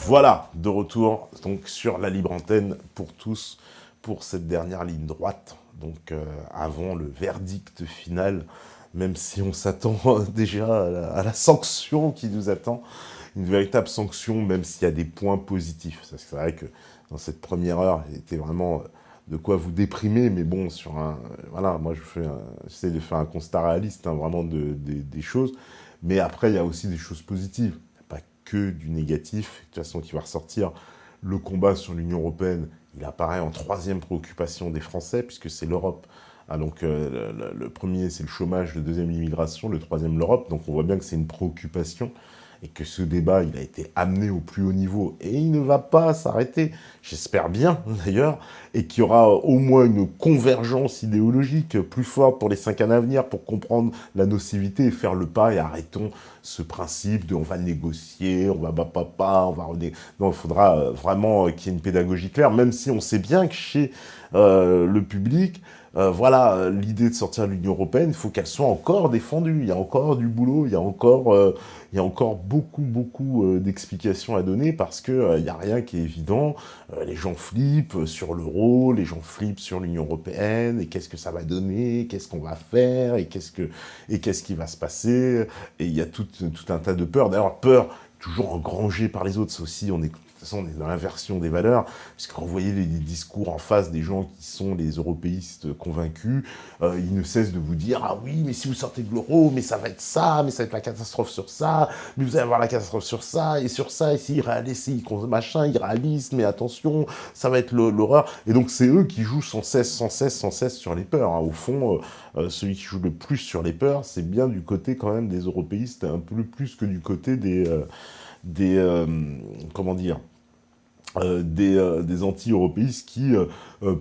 Voilà, de retour donc sur la libre antenne pour tous, pour cette dernière ligne droite, donc avant le verdict final, même si on s'attend déjà à la sanction qui nous attend, une véritable sanction, même s'il y a des points positifs. C'est vrai que dans cette première heure, il était vraiment de quoi vous déprimer, mais bon, sur un... voilà, moi j'essaie de faire un constat réaliste, hein, vraiment des choses, mais après, il y a aussi des choses positives, pas que du négatif, de toute façon, qui va ressortir. Le combat sur l'Union européenne, il apparaît en troisième préoccupation des Français, puisque c'est l'Europe. Ah, donc le premier, c'est le chômage, le deuxième, l'immigration, le troisième, l'Europe. Donc on voit bien que c'est une préoccupation et que ce débat, il a été amené au plus haut niveau et il ne va pas s'arrêter, j'espère bien d'ailleurs, et qu'il y aura au moins une convergence idéologique plus forte pour les 5 années à venir pour comprendre la nocivité et faire le pas et arrêtons ce principe de on va négocier, on va on va non, il faudra vraiment qu'il y ait une pédagogie claire, même si on sait bien que chez le public, voilà, l'idée de sortir de l'Union européenne, il faut qu'elle soit encore défendue. Il y a encore du boulot, il y a encore beaucoup d'explications à donner parce que il n'y a rien qui est évident. Les gens flippent sur l'euro, les gens flippent sur l'Union européenne, et qu'est-ce que ça va donner, qu'est-ce qu'on va faire, et qu'est-ce qui va se passer. Et il y a tout un tas de peurs. D'ailleurs, peur toujours engrangée par les autres, c'est aussi, de toute façon, on est dans l'inversion des valeurs, puisque quand vous voyez les discours en face des gens qui sont les européistes convaincus, ils ne cessent de vous dire « Ah oui, mais si vous sortez de l'euro, mais ça va être ça, mais ça va être la catastrophe sur ça, mais vous allez avoir la catastrophe sur ça, et si machin, irréaliste, mais attention, ça va être l'horreur. » Et donc c'est eux qui jouent sans cesse sur les peurs. Hein. Au fond, celui qui joue le plus sur les peurs, c'est bien du côté quand même des européistes, un peu plus que du côté comment dire, des anti-européistes qui,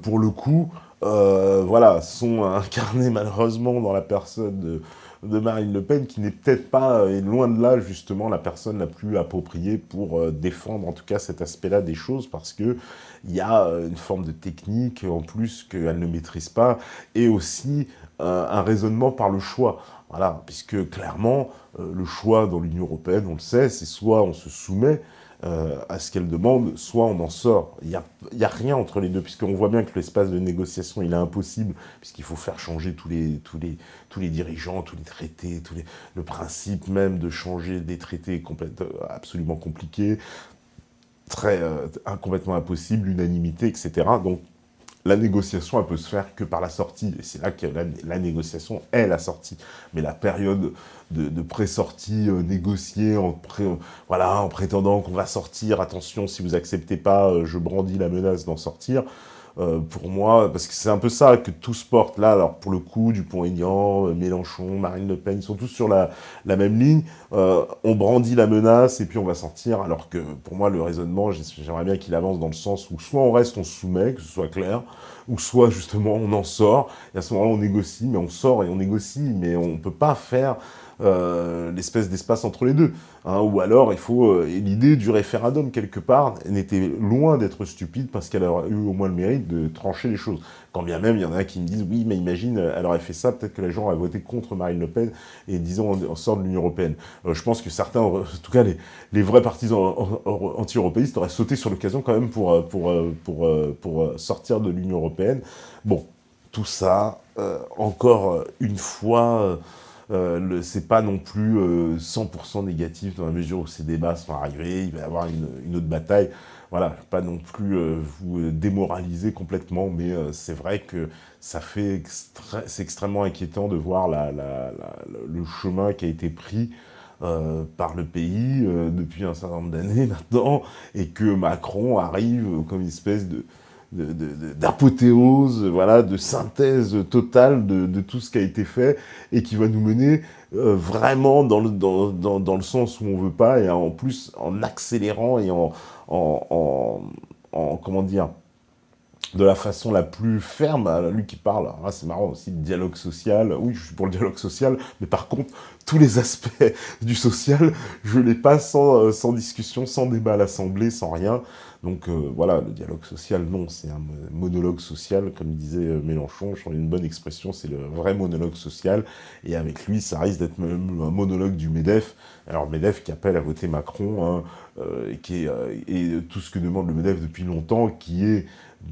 pour le coup, voilà, sont incarnés malheureusement dans la personne de Marine Le Pen, qui n'est peut-être pas, et loin de là, justement, la personne la plus appropriée pour défendre, en tout cas, cet aspect-là des choses, parce que il y a une forme de technique, en plus, qu'elle ne maîtrise pas, et aussi un raisonnement par le choix. Voilà, puisque clairement, le choix dans l'Union européenne, on le sait, c'est soit on se soumet à ce qu'elle demande, soit on en sort. Il y a rien entre les deux, puisqu'on voit bien que l'espace de négociation, il est impossible, puisqu'il faut faire changer tous les dirigeants, tous les traités, le principe même de changer des traités est absolument compliqué, complètement impossible, l'unanimité, etc. Donc, la négociation, elle peut se faire que par la sortie. Et c'est là que la négociation est la sortie. Mais la période de pré-sortie négociée voilà, en prétendant qu'on va sortir, attention, si vous acceptez pas, je brandis la menace d'en sortir. Pour moi, parce que c'est un peu ça que tout se porte là. Alors pour le coup, Dupont-Aignan, Mélenchon, Marine Le Pen, ils sont tous sur la même ligne. On brandit la menace et puis on va sortir. Alors que pour moi, le raisonnement, j'aimerais bien qu'il avance dans le sens où soit on reste, on se soumet, que ce soit clair, ou soit justement on en sort. Et à ce moment-là, on négocie, mais on sort et on négocie, mais on peut pas faire l'espèce d'espace entre les deux. Hein, ou alors, il faut... et l'idée du référendum, quelque part, n'était loin d'être stupide parce qu'elle aurait eu au moins le mérite de trancher les choses. Quand bien même, il y en a qui me disent « Oui, mais imagine, elle aurait fait ça, peut-être que les gens auraient voté contre Marine Le Pen et disons, on sort de l'Union européenne. » Je pense que certains, en tout cas les vrais partisans anti-européistes, auraient sauté sur l'occasion quand même pour sortir de l'Union européenne. Bon, tout ça, encore une fois... c'est pas non plus 100% négatif dans la mesure où ces débats sont arrivés, il va y avoir une autre bataille. Voilà, je ne vais pas non plus vous démoraliser complètement, mais c'est vrai que c'est extrêmement inquiétant de voir le chemin qui a été pris par le pays depuis un certain nombre d'années maintenant, et que Macron arrive comme une espèce d'apothéose, voilà, de synthèse totale de tout ce qui a été fait et qui va nous mener vraiment dans le sens où on veut pas, et en plus en accélérant et comment dire, de la façon la plus ferme, à lui qui parle. Alors là, c'est marrant aussi, le dialogue social. Oui, je suis pour le dialogue social, mais par contre, tous les aspects du social, je les passe sans discussion, sans débat à l'Assemblée, sans rien. Donc voilà, le dialogue social, non, c'est un monologue social, comme disait Mélenchon, je trouve une bonne expression, c'est le vrai monologue social, et avec lui, ça risque d'être même un monologue du MEDEF. Alors MEDEF qui appelle à voter Macron, hein, et tout ce que demande le MEDEF depuis longtemps, qui est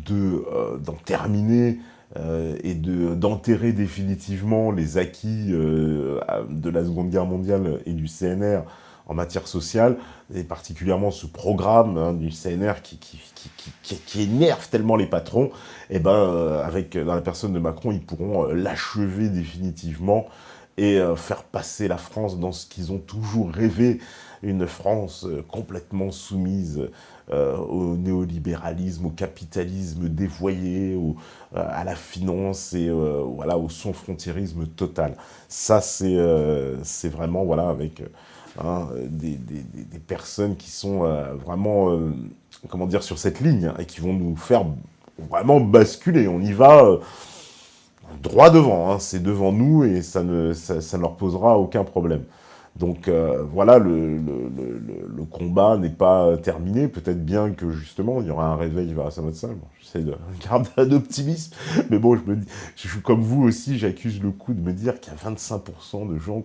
d'en terminer et d'enterrer définitivement les acquis de la Seconde Guerre mondiale et du CNR en matière sociale, et particulièrement ce programme du CNR qui énerve tellement les patrons, et avec dans la personne de Macron, ils pourront l'achever définitivement et faire passer la France dans ce qu'ils ont toujours rêvé, une France complètement soumise au néolibéralisme, au capitalisme dévoyé, à la finance et voilà, au sans-frontiérisme total. Ça, c'est vraiment, voilà, avec des personnes qui sont vraiment, comment dire, sur cette ligne, et qui vont nous faire vraiment basculer. On y va droit devant, hein. C'est devant nous et ça ne leur posera aucun problème. Donc voilà, le combat n'est pas terminé. Peut-être bien que justement, il y aura un réveil vers la salle. Bon, j'essaie de garder un optimisme, mais bon, je me dis, je suis comme vous aussi, j'accuse le coup de me dire qu'il y a 25% de gens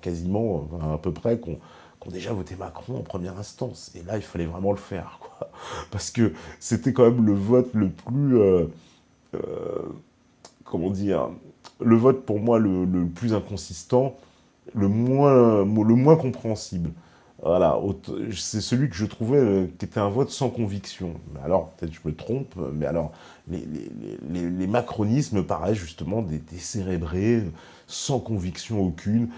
quasiment, à peu près, qui ont déjà voté Macron en première instance. Et là, il fallait vraiment le faire, quoi. Parce que c'était quand même le vote le plus... comment dire, le vote pour moi le plus inconsistant, le moins compréhensible. Voilà, c'est celui que je trouvais qui était un vote sans conviction. Mais alors, peut-être je me trompe, mais alors, les macronismes me paraissent justement des décérébrés, sans conviction aucune,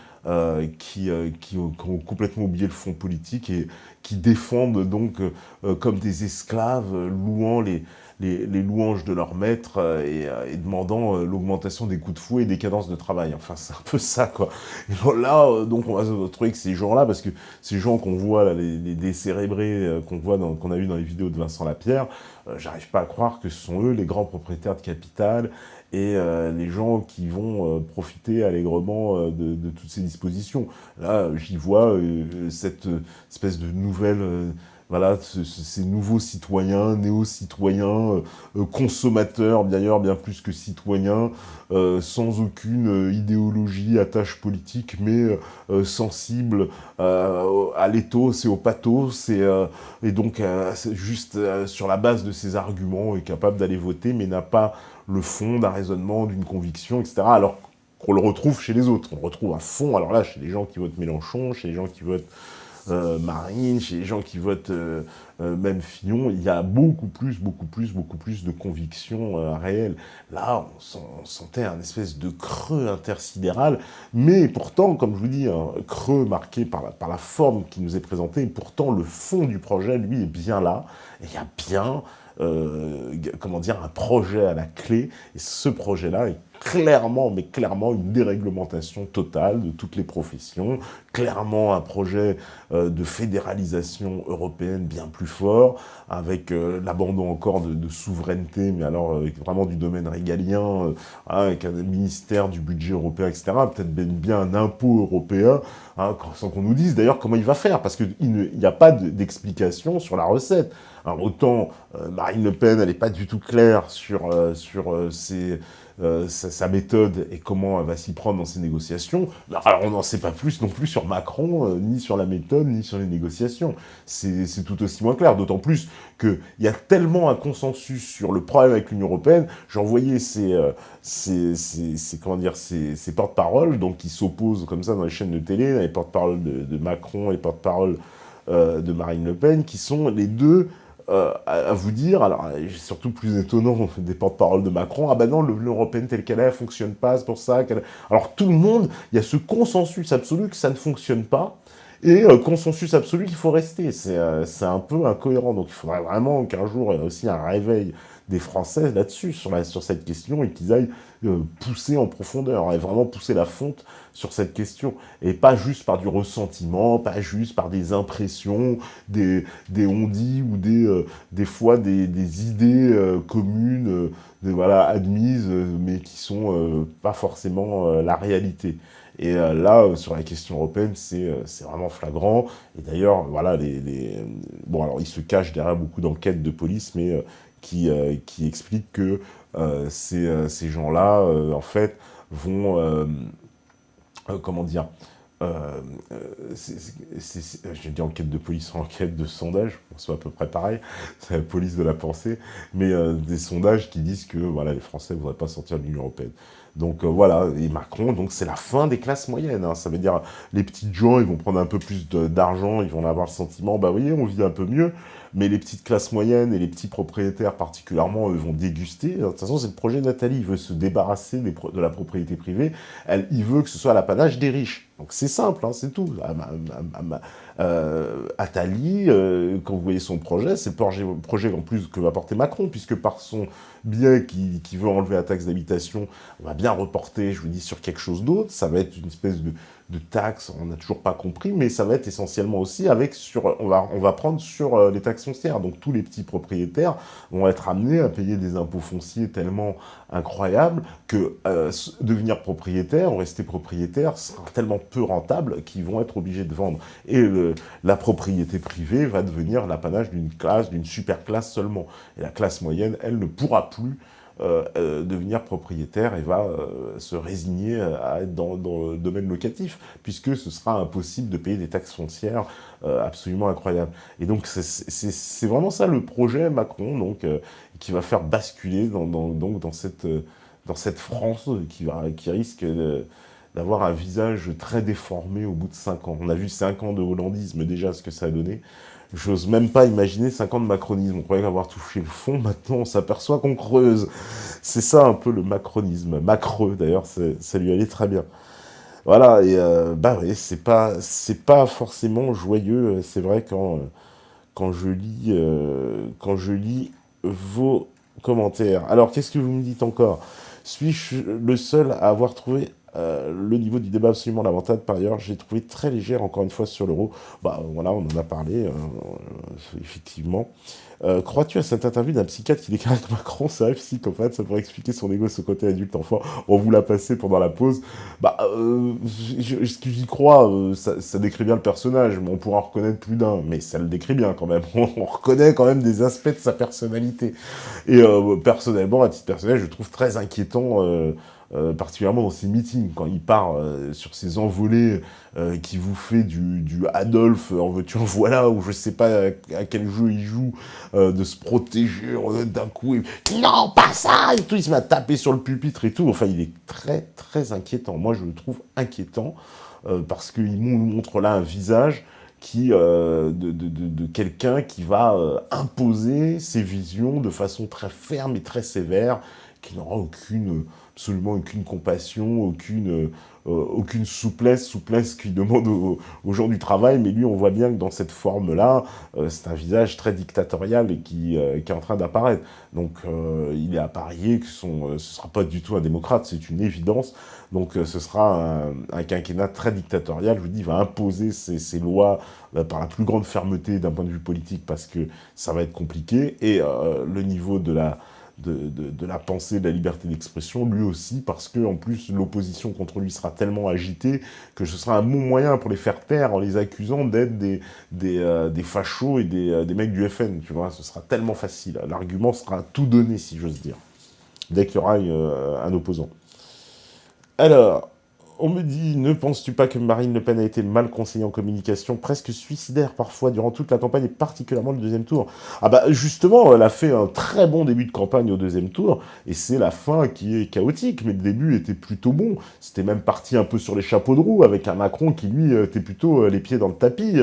qui ont complètement oublié le fond politique et qui défendent donc comme des esclaves, louant les louanges de leur maître et demandant l'augmentation des coups de fouet et des cadences de travail. Enfin, c'est un peu ça, quoi. Et là, donc, on va se retrouver avec ces gens-là, parce que ces gens qu'on voit, là, les décérébrés qu'on a vu dans les vidéos de Vincent Lapierre, j'arrive pas à croire que ce sont eux les grands propriétaires de capital et les gens qui vont profiter allègrement de toutes ces dispositions. Là, j'y vois cette espèce de nouvelle... voilà, ces nouveaux citoyens, néo-citoyens, consommateurs, d'ailleurs bien plus que citoyens, sans aucune idéologie, attache politique, mais sensibles à l'éthos et au pathos, et donc c'est juste sur la base de ces arguments est capable d'aller voter, mais n'a pas le fond d'un raisonnement, d'une conviction, etc. Alors qu'on le retrouve chez les autres. On le retrouve à fond, alors là, chez les gens qui votent Mélenchon, chez les gens qui votent Marine, chez les gens qui votent même Fillon, il y a beaucoup plus de convictions réelles. Là, on sentait un espèce de creux intersidéral, mais pourtant, comme je vous dis, un creux marqué par la forme qui nous est présentée, et pourtant le fond du projet, lui, est bien là, et il y a bien... comment dire, un projet à la clé, et ce projet-là est clairement, mais clairement, une déréglementation totale de toutes les professions, clairement un projet de fédéralisation européenne bien plus fort, avec l'abandon encore de souveraineté, mais alors vraiment du domaine régalien, avec un ministère du budget européen, etc., peut-être bien un impôt européen, sans qu'on nous dise d'ailleurs comment il va faire, parce qu'il n'y a pas d'explication sur la recette. Alors autant Marine Le Pen, elle n'est pas du tout claire sur sa méthode et comment elle va s'y prendre dans ses négociations. Alors on n'en sait pas plus non plus sur Macron, ni sur la méthode, ni sur les négociations. C'est tout aussi moins clair, d'autant plus qu'il y a tellement un consensus sur le problème avec l'Union européenne. J'ai envoyé ces porte-paroles, donc qui s'opposent comme ça dans les chaînes de télé, les porte-paroles de Macron et les porte-paroles de Marine Le Pen, qui sont les deux à vous dire, alors surtout plus étonnant des porte-paroles de Macron, ah ben non, l'Union européenne telle qu'elle est, elle fonctionne pas, c'est pour ça qu'elle... Alors tout le monde, il y a ce consensus absolu que ça ne fonctionne pas, et consensus absolu qu'il faut rester. C'est un peu incohérent, donc il faudrait vraiment qu'un jour il y ait aussi un réveil des Français là-dessus, sur cette question, et qu'ils aillent pousser en profondeur, et vraiment pousser la fonte sur cette question, et pas juste par du ressentiment, pas juste par des impressions, des on-dit, ou des fois des idées communes, voilà, admises, mais qui sont pas forcément la réalité. Et là, sur la question européenne, c'est vraiment flagrant. Et d'ailleurs, voilà, bon, alors ils se cachent derrière beaucoup d'enquêtes de police, mais qui expliquent que ces gens-là, en fait, vont, comment dire, Euh, j'ai dit enquête de police, enquête de sondage, bon, c'est à peu près pareil, c'est la police de la pensée, mais des sondages qui disent que voilà, les Français ne voudraient pas sortir de l'Union européenne. Donc voilà, et Macron, donc c'est la fin des classes moyennes, hein. Ça veut dire les petites gens, ils vont prendre un peu plus d'argent, ils vont avoir le sentiment, bah vous voyez, on vit un peu mieux, mais les petites classes moyennes et les petits propriétaires particulièrement, eux, vont déguster. De toute façon, c'est le projet de Nathalie, il veut se débarrasser de la propriété privée, il veut que ce soit l'apanage des riches. Donc c'est simple, hein, c'est tout. Attali, quand vous voyez son projet, c'est le projet en plus que va porter Macron, puisque par son biais qui veut enlever la taxe d'habitation, on va bien reporter, je vous dis, sur quelque chose d'autre. Ça va être une espèce de taxe, on n'a toujours pas compris, mais ça va être essentiellement aussi on va prendre sur les taxes foncières. Donc tous les petits propriétaires vont être amenés à payer des impôts fonciers tellement incroyables que devenir propriétaire ou rester propriétaire sera tellement peu rentable qu'ils vont être obligés de vendre. Et la propriété privée va devenir l'apanage d'une classe, d'une super classe seulement. Et la classe moyenne, elle ne pourra plus devenir propriétaire et va se résigner à être dans le domaine locatif, puisque ce sera impossible de payer des taxes foncières absolument incroyables. Et donc c'est vraiment ça le projet Macron, donc, qui va faire basculer dans cette France qui risque d'avoir un visage très déformé au bout de 5 ans. On a vu 5 ans de hollandisme déjà, ce que ça a donné. J'ose même pas imaginer 5 ans de macronisme. On croyait avoir touché le fond, maintenant on s'aperçoit qu'on creuse. C'est ça un peu le macronisme. Macreux d'ailleurs, ça lui allait très bien. Voilà, et bah oui, c'est pas forcément joyeux, c'est vrai, quand je lis vos commentaires. Alors, qu'est-ce que vous me dites encore? Suis-je le seul à avoir trouvé le niveau du débat absolument lamentable? Par ailleurs, j'ai trouvé très légère, encore une fois, sur l'euro. Bah voilà, on en a parlé, effectivement. Crois-tu à cette interview d'un psychiatre qui déclare que Macron serait psychopathe? Ça pourrait expliquer son ego, ce côté adulte enfant. On vous l'a passé pendant la pause. Bah, ce que j'y crois, ça décrit bien le personnage, mais on pourra en reconnaître plus d'un. Mais ça le décrit bien quand même. On reconnaît quand même des aspects de sa personnalité. Et personnellement, à titre personnel, je trouve très inquiétant, particulièrement dans ses meetings, quand il part sur ses envolées, qui vous fait du Adolphe, en veux-tu, en voilà, ou je sais pas à quel jeu il joue, de se protéger d'un coup, et non, pas ça, et tout, il se met à taper sur le pupitre et tout. Enfin, il est très, très inquiétant. Moi, je le trouve inquiétant, parce qu'il nous montre là un visage de quelqu'un qui va imposer ses visions de façon très ferme et très sévère, qui n'aura absolument aucune compassion, aucune souplesse qu'il demande aux gens du travail, mais lui, on voit bien que dans cette forme-là, c'est un visage très dictatorial et qui est en train d'apparaître. Donc, il est à parier que ce sera pas du tout un démocrate, c'est une évidence. Donc, ce sera un quinquennat très dictatorial. Je vous dis, il va imposer ses lois par la plus grande fermeté d'un point de vue politique, parce que ça va être compliqué. Et le niveau de la pensée, de la liberté d'expression, lui aussi, parce que en plus l'opposition contre lui sera tellement agitée que ce sera un bon moyen pour les faire taire en les accusant d'être des fachos et des mecs du FN, tu vois, ce sera tellement facile, l'argument sera tout donné, si j'ose dire, dès qu'il y aura un opposant. Alors, on me dit, ne penses-tu pas que Marine Le Pen a été mal conseillée en communication, presque suicidaire parfois, durant toute la campagne, et particulièrement le deuxième tour? Ah bah justement, elle a fait un très bon début de campagne au deuxième tour, et c'est la fin qui est chaotique, mais le début était plutôt bon. C'était même parti un peu sur les chapeaux de roue, avec un Macron qui, lui, était plutôt les pieds dans le tapis.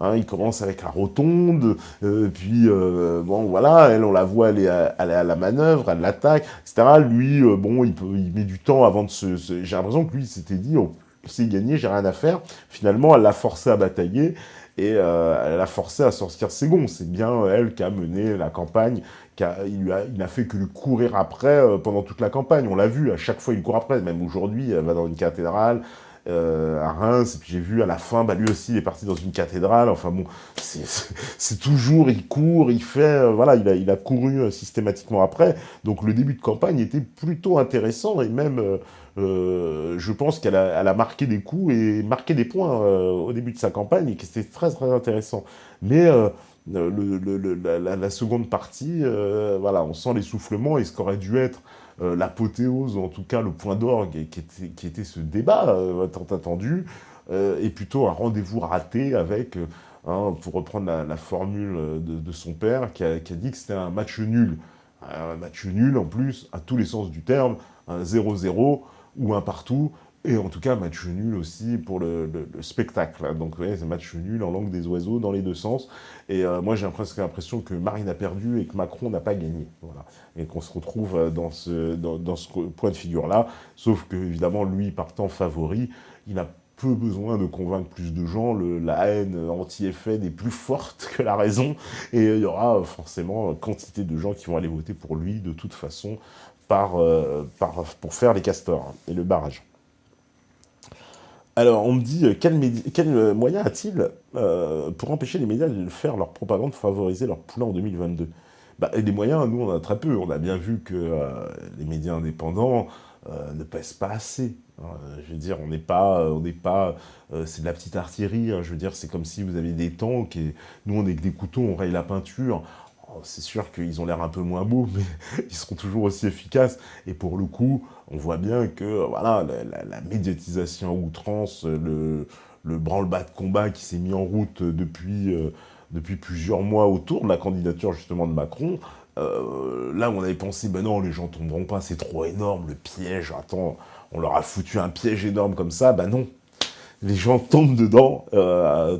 Hein, il commence avec la rotonde, puis, bon, voilà, elle, on la voit aller à la manœuvre, elle l'attaque, etc. Lui, bon, il met du temps avant de j'ai l'impression que lui, c'était dit, oh, c'est gagné, j'ai rien à faire. Finalement, elle l'a forcé à batailler et elle l'a forcé à sortir ses gonds. C'est bien elle qui a mené la campagne, il n'a fait que lui courir après pendant toute la campagne. On l'a vu, à chaque fois il court après. Même aujourd'hui, elle va dans une cathédrale à Reims, et puis j'ai vu à la fin, bah, lui aussi il est parti dans une cathédrale. Enfin bon, c'est toujours, il court, il fait, voilà, il a couru systématiquement après. Donc le début de campagne était plutôt intéressant, et même je pense qu'elle a marqué des coups et marqué des points au début de sa campagne, et que c'était très très intéressant. Mais la seconde partie, voilà, on sent l'essoufflement, et ce qu'aurait dû être l'apothéose, ou en tout cas le point d'orgue, qui était ce débat tant attendu, est plutôt un rendez-vous raté avec, pour reprendre la formule de son père, qui a dit que c'était un match nul. Un match nul, en plus, à tous les sens du terme, un 0-0 ou un partout, et en tout cas, match nul aussi pour le spectacle. Hein. Donc, ouais, c'est match nul en langue des oiseaux dans les deux sens. Et moi, j'ai presque l'impression que Marine a perdu et que Macron n'a pas gagné. Voilà. Et qu'on se retrouve dans ce point de figure-là. Sauf que, évidemment, lui, partant favori, il a peu besoin de convaincre plus de gens. La haine anti-FN est plus forte que la raison. Et il y aura forcément quantité de gens qui vont aller voter pour lui, de toute façon, pour faire les castors et le barrage. Alors, on me dit, quel moyen a-t-il pour empêcher les médias de faire leur propagande, favoriser leur poulain en 2022? Bah, et des moyens, nous, on en a très peu. On a bien vu que les médias indépendants ne pèsent pas assez. Hein. Je veux dire, c'est de la petite artillerie. Hein. Je veux dire, c'est comme si vous aviez des tanks et nous, on est que des couteaux, on raye la peinture. Oh, c'est sûr qu'ils ont l'air un peu moins beaux, mais ils seront toujours aussi efficaces. Et pour le coup, on voit bien que voilà, la médiatisation à outrance, le branle-bas de combat qui s'est mis en route depuis plusieurs mois autour de la candidature justement de Macron, là où on avait pensé, ben non, les gens tomberont pas, c'est trop énorme, le piège, attends, on leur a foutu un piège énorme comme ça, ben non, les gens tombent dedans,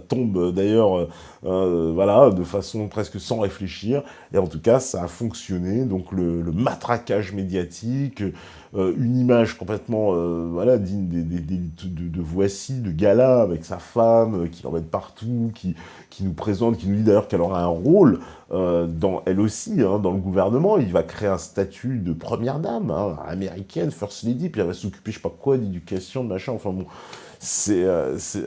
tombent d'ailleurs, voilà, de façon presque sans réfléchir, et en tout cas, ça a fonctionné, donc le matraquage médiatique, une image complètement, voilà, digne de Voici, de gala, avec sa femme, qui l'emmène partout, qui nous présente, qui nous dit d'ailleurs qu'elle aura un rôle, elle aussi, hein, dans le gouvernement, il va créer un statut de première dame, hein, américaine, first lady, puis elle va s'occuper, je sais pas quoi, d'éducation, de machin, enfin bon,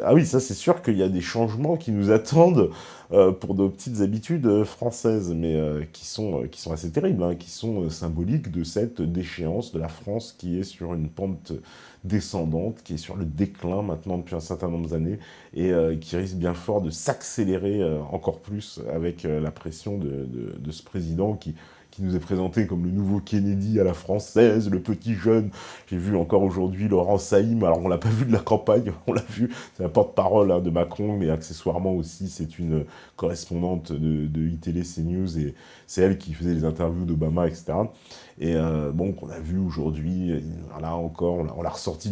ah oui, ça c'est sûr qu'il y a des changements qui nous attendent pour nos petites habitudes françaises, mais qui sont assez terribles, hein, qui sont symboliques de cette déchéance de la France qui est sur une pente descendante, qui est sur le déclin maintenant depuis un certain nombre d'années, et qui risque bien fort de s'accélérer encore plus avec la pression de ce président qui nous est présenté comme le nouveau Kennedy à la française, le petit jeune. J'ai vu encore aujourd'hui Laurent Saïm, alors on l'a pas vu de la campagne, on l'a vu, c'est la porte-parole hein, de Macron, mais accessoirement aussi c'est une correspondante de iTélé CNews, et c'est elle qui faisait les interviews d'Obama, etc. Et bon, qu'on a vu aujourd'hui, là encore, on l'a ressorti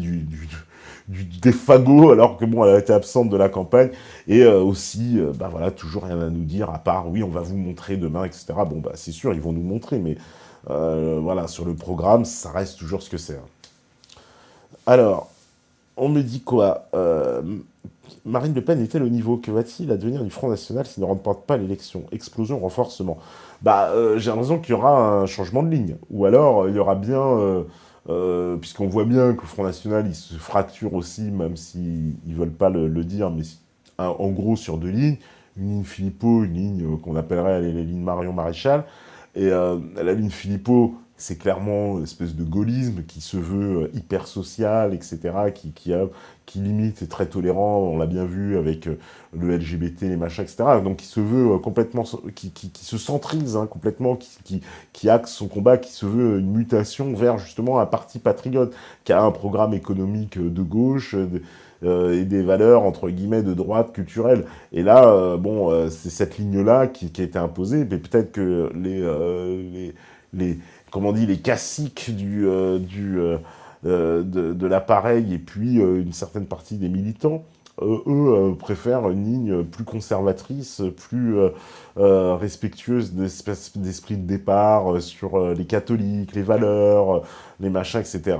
des fagots, alors que bon, elle a été absente de la campagne, et aussi, bah voilà, toujours rien à nous dire, à part, oui, on va vous montrer demain, etc. Bon, bah c'est sûr, ils vont nous montrer, mais voilà, sur le programme, ça reste toujours ce que c'est. Hein. Alors, on me dit quoi Marine Le Pen est-elle au niveau? Que va-t-il advenir du Front National s'il ne remporte pas l'élection? Explosion, renforcement. Bah, j'ai l'impression qu'il y aura un changement de ligne. Ou alors, il y aura bien... puisqu'on voit bien que le Front National, il se fracture aussi, même s'ils ne veulent pas le dire, mais en gros sur deux lignes. Une ligne Philippot, une ligne qu'on appellerait les lignes Marion Maréchal. Et la ligne Philippot, c'est clairement une espèce de gaullisme qui se veut hyper social, etc., qui limite, est très tolérant, on l'a bien vu avec le LGBT, les machins, etc., donc qui se veut complètement, qui se centrise hein, complètement, qui axe son combat, qui se veut une mutation vers justement un parti patriote, qui a un programme économique de gauche, et des valeurs, entre guillemets, de droite culturelle. Et là, bon, c'est cette ligne-là qui a été imposée, mais peut-être que comment on dit, les caciques de l'appareil et puis une certaine partie des militants, eux préfèrent une ligne plus conservatrice, plus respectueuse d'esprit de départ sur les catholiques, les valeurs, les machins, etc.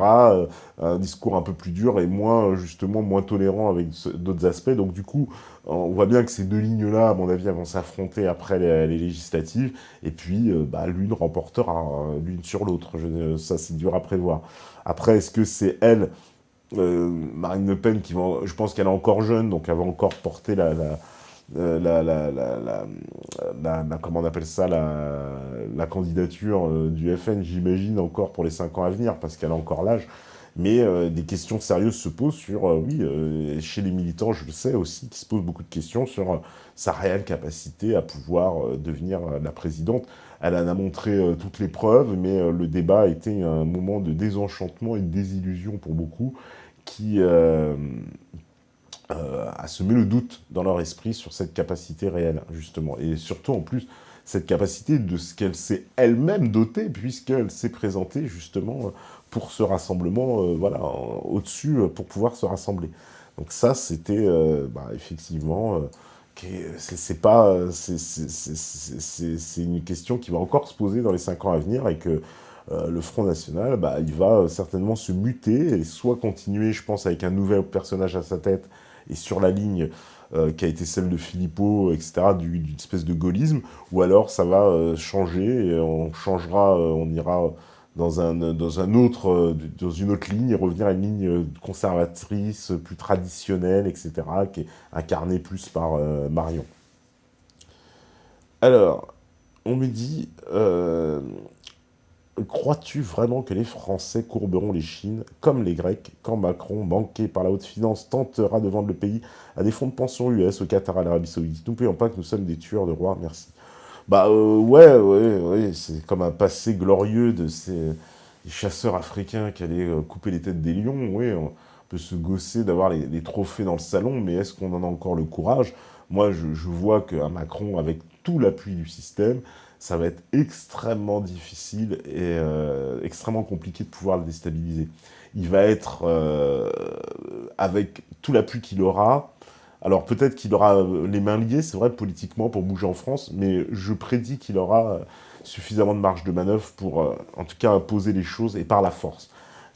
Un discours un peu plus dur et moins, justement, moins tolérant avec d'autres aspects. Donc du coup, on voit bien que ces deux lignes-là, à mon avis, vont s'affronter après les législatives, et puis bah, l'une remportera l'une sur l'autre. Ça, c'est dur à prévoir. Après, est-ce que c'est elle, Marine Le Pen, je pense qu'elle est encore jeune, donc elle va encore porter comment on appelle ça, la candidature du FN, j'imagine, encore pour les 5 ans à venir, parce qu'elle a encore l'âge. Mais des questions sérieuses se posent sur, oui, chez les militants, je le sais aussi, qui se posent beaucoup de questions sur sa réelle capacité à pouvoir devenir la présidente. Elle en a montré toutes les preuves, mais le débat a été un moment de désenchantement et de désillusion pour beaucoup, qui à semer le doute dans leur esprit sur cette capacité réelle, justement. Et surtout, en plus, cette capacité de ce qu'elle s'est elle-même dotée, puisqu'elle s'est présentée, justement, pour ce rassemblement, voilà, au-dessus, pour pouvoir se rassembler. Donc ça, c'était, effectivement, c'est pas, c'est une question qui va encore se poser dans les 5 ans à venir, et que le Front National, il va certainement se muter, et soit continuer, je pense, avec un nouvel personnage à sa tête, et sur la ligne qui a été celle de Philippot, etc., d'une espèce de gaullisme, ou alors ça va changer, et on changera, on ira dans une autre ligne, et revenir à une ligne conservatrice, plus traditionnelle, etc., qui est incarnée plus par Marion. Alors, on me dit, crois-tu vraiment que les Français courberont les chines, comme les Grecs, quand Macron, banqué par la haute finance, tentera de vendre le pays à des fonds de pension US, au Qatar, à l'Arabie Saoudite? N'oublions pas que nous sommes des tueurs de rois, merci. Ouais, c'est comme un passé glorieux de ces chasseurs africains qui allaient couper les têtes des lions. Ouais, on peut se gausser d'avoir les trophées dans le salon, mais est-ce qu'on en a encore le courage? Moi, je vois qu'un Macron, avec tout l'appui du système, ça va être extrêmement difficile et extrêmement compliqué de pouvoir le déstabiliser. Il va être, avec tout l'appui qu'il aura, alors peut-être qu'il aura les mains liées, c'est vrai, politiquement, pour bouger en France, mais je prédis qu'il aura suffisamment de marge de manœuvre pour, en tout cas, imposer les choses, et par la force.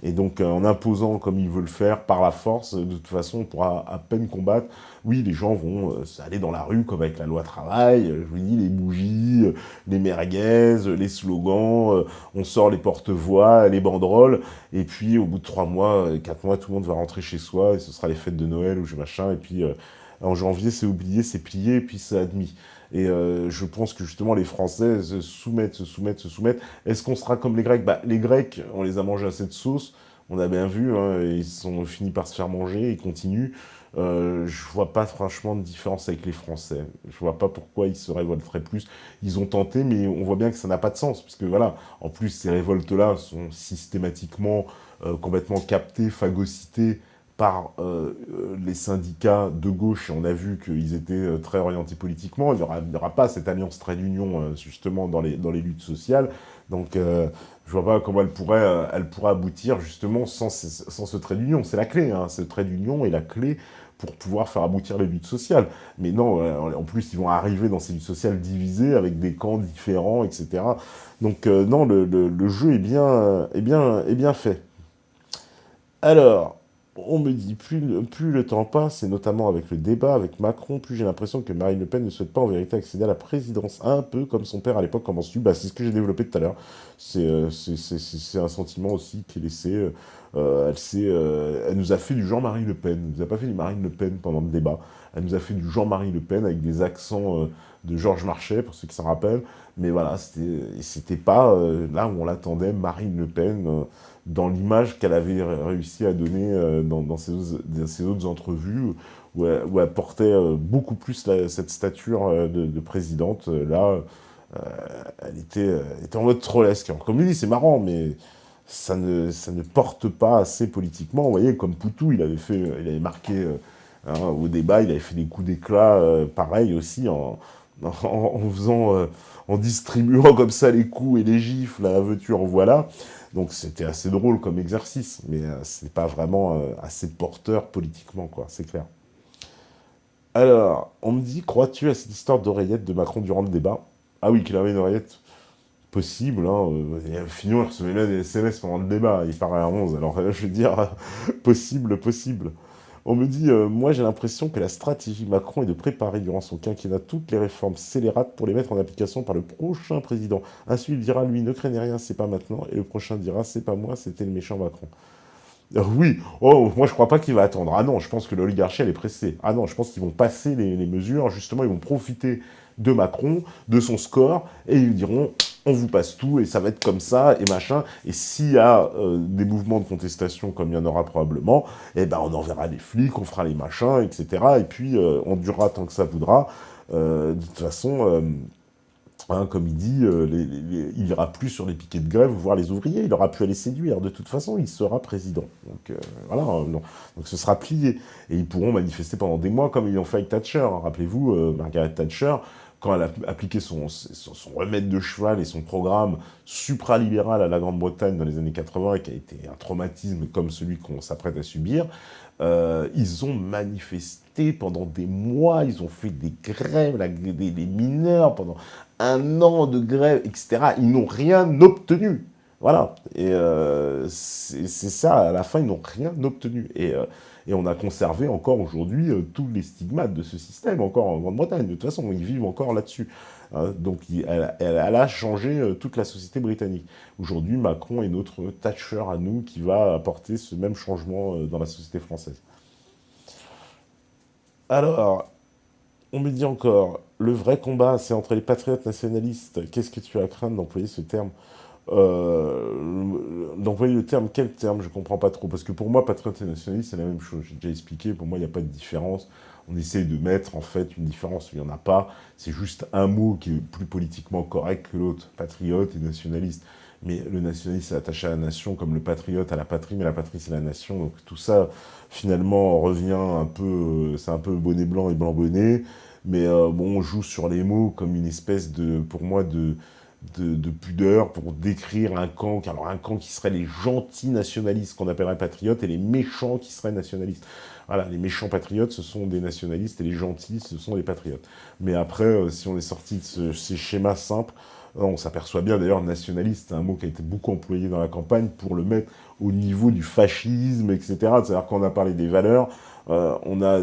Et donc, en imposant comme il veut le faire, par la force, de toute façon, on pourra à peine combattre. Oui, les gens vont aller dans la rue, comme avec la loi travail, je vous dis, les bougies, les merguez, les slogans, on sort les porte-voix, les banderoles, et puis au bout de 3 mois, 4 mois, tout le monde va rentrer chez soi, et ce sera les fêtes de Noël, ou je machin, et puis en janvier, c'est oublié, c'est plié, et puis c'est admis. Et je pense que justement les Français se soumettent, se soumettent, se soumettent. Est-ce qu'on sera comme les Grecs? Les Grecs, on les a mangés à cette sauce, on a bien vu, hein, ils sont finis par se faire manger, ils continuent. Je vois pas franchement de différence avec les Français. Je vois pas pourquoi ils se révolteraient plus. Ils ont tenté, mais on voit bien que ça n'a pas de sens, parce que voilà, en plus ces révoltes-là sont systématiquement complètement captées, phagocytées par les syndicats de gauche, et on a vu qu'ils étaient très orientés politiquement. Il n'y aura pas cette alliance trait d'union, justement, dans les luttes sociales. Donc, je vois pas comment elle pourrait aboutir, justement, sans ce trait d'union. C'est la clé, hein. Ce trait d'union est la clé pour pouvoir faire aboutir les luttes sociales. Mais non, en plus, ils vont arriver dans ces luttes sociales divisées, avec des camps différents, etc. Donc, non, le jeu est bien fait. Alors, on me dit, plus le temps passe, et notamment avec le débat avec Macron, plus j'ai l'impression que Marine Le Pen ne souhaite pas en vérité accéder à la présidence, un peu comme son père à l'époque, comment su. C'est ce que j'ai développé tout à l'heure. C'est un sentiment aussi qui est laissé. Elle nous a fait du Jean-Marie Le Pen. Elle nous a pas fait du Marine Le Pen pendant le débat. Elle nous a fait du Jean-Marie Le Pen avec des accents de Georges Marchais, pour ceux qui s'en rappellent. Mais voilà, c'était pas là où on l'attendait, Marine Le Pen, dans l'image qu'elle avait réussi à donner dans ses autres entrevues, où elle portait beaucoup plus cette stature de présidente. Là, elle était en mode trollesque. Alors, comme il dit, c'est marrant, mais ça ne porte pas assez politiquement. Vous voyez, comme Poutou, il avait marqué au débat, il avait fait des coups d'éclat, pareil aussi, en distribuant comme ça les coups et les gifles, la veux-tu, en voilà. Donc c'était assez drôle comme exercice, mais c'est pas vraiment assez porteur politiquement, quoi, c'est clair. Alors, on me dit, crois-tu à cette histoire d'oreillette de Macron durant le débat? Ah oui, qu'il avait une oreillette possible, hein. Fillon, il recevait même des SMS pendant le débat, il paraît à 11, alors je veux dire, possible, possible. On me dit, moi j'ai l'impression que la stratégie Macron est de préparer durant son quinquennat toutes les réformes scélérates pour les mettre en application par le prochain président. Ainsi il dira, lui, ne craignez rien, c'est pas maintenant, et le prochain dira, c'est pas moi, c'était le méchant Macron. Oui, oh, moi je crois pas qu'il va attendre. Ah non, je pense que l'oligarchie elle est pressée. Ah non, je pense qu'ils vont passer les mesures, justement ils vont profiter de Macron, de son score, et ils diront on vous passe tout, et ça va être comme ça, et machin. Et s'il y a des mouvements de contestation, comme il y en aura probablement, eh ben on enverra les flics, on fera les machins, etc. Et puis on durera tant que ça voudra. De toute façon, Hein, comme il dit, il ira plus sur les piquets de grève voir les ouvriers, il aura pu aller séduire. De toute façon, il sera président. Donc voilà, non. Donc ce sera plié. Et ils pourront manifester pendant des mois comme ils l'ont fait avec Thatcher. Hein. Rappelez-vous, Margaret Thatcher, quand elle a appliqué son remède de cheval et son programme supralibéral à la Grande-Bretagne dans les années 80, et qui a été un traumatisme comme celui qu'on s'apprête à subir, ils ont manifesté pendant des mois, ils ont fait des grèves, des mineurs pendant 1 an de grève, etc. Ils n'ont rien obtenu. Voilà. Et c'est ça, à la fin, ils n'ont rien obtenu. Et on a conservé encore aujourd'hui tous les stigmates de ce système, encore en Grande-Bretagne. De toute façon, ils vivent encore là-dessus. Hein, donc, elle a changé toute la société britannique. Aujourd'hui, Macron est notre Thatcher à nous qui va apporter ce même changement dans la société française. Alors, on me dit encore, le vrai combat, c'est entre les patriotes nationalistes. Qu'est-ce que tu as à craindre d'employer ce terme? D'employer le terme, quel terme? Je comprends pas trop. Parce que pour moi, patriote et nationaliste, c'est la même chose. J'ai déjà expliqué, pour moi, il n'y a pas de différence. On essaie de mettre, en fait, une différence, il n'y en a pas. C'est juste un mot qui est plus politiquement correct que l'autre. Patriote et nationaliste. Mais le nationaliste est attaché à la nation, comme le patriote à la patrie, mais la patrie, c'est la nation. Donc tout ça, finalement, revient un peu... c'est un peu bonnet blanc et blanc bonnet. Mais bon, on joue sur les mots comme une espèce de, pour moi, de pudeur pour décrire un camp, alors un camp qui serait les gentils nationalistes qu'on appellerait patriotes et les méchants qui seraient nationalistes. Voilà, les méchants patriotes, ce sont des nationalistes et les gentils, ce sont des patriotes. Mais après, si on est sorti de ces schémas simples, on s'aperçoit bien d'ailleurs nationaliste, c'est un mot qui a été beaucoup employé dans la campagne pour le mettre au niveau du fascisme, etc. C'est-à-dire qu'on a parlé des valeurs, on a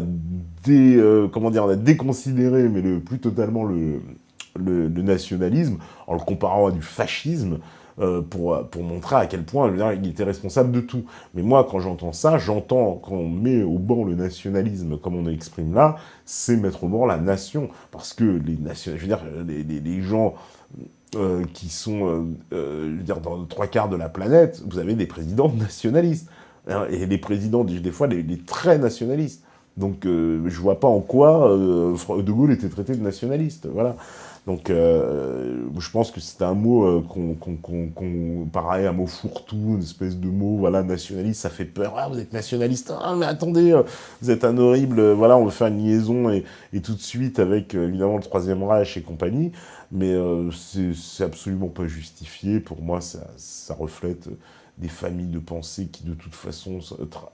comment dire, on a déconsidéré, mais plus totalement le nationalisme, en le comparant à du fascisme, pour montrer à quel point il était responsable de tout. Mais moi, quand j'entends ça, j'entends qu'on met au banc le nationalisme, comme on l'exprime là, c'est mettre au banc la nation. Parce que les nations, je veux dire, les gens qui sont, je veux dire, dans les 3 quarts de la planète, vous avez des présidents nationalistes. Hein, et les présidents, des fois, les très nationalistes. Donc, je vois pas en quoi De Gaulle était traité de nationaliste. Voilà. Donc, je pense que c'est un mot pareil, un mot fourre-tout, une espèce de mot, voilà, nationaliste, ça fait peur. Ah, vous êtes nationaliste, ah, mais attendez, vous êtes un horrible, voilà, on veut faire une liaison, et tout de suite avec, évidemment, le Troisième Reich et compagnie, mais c'est absolument pas justifié. Pour moi, ça reflète des familles de pensée qui, de toute façon,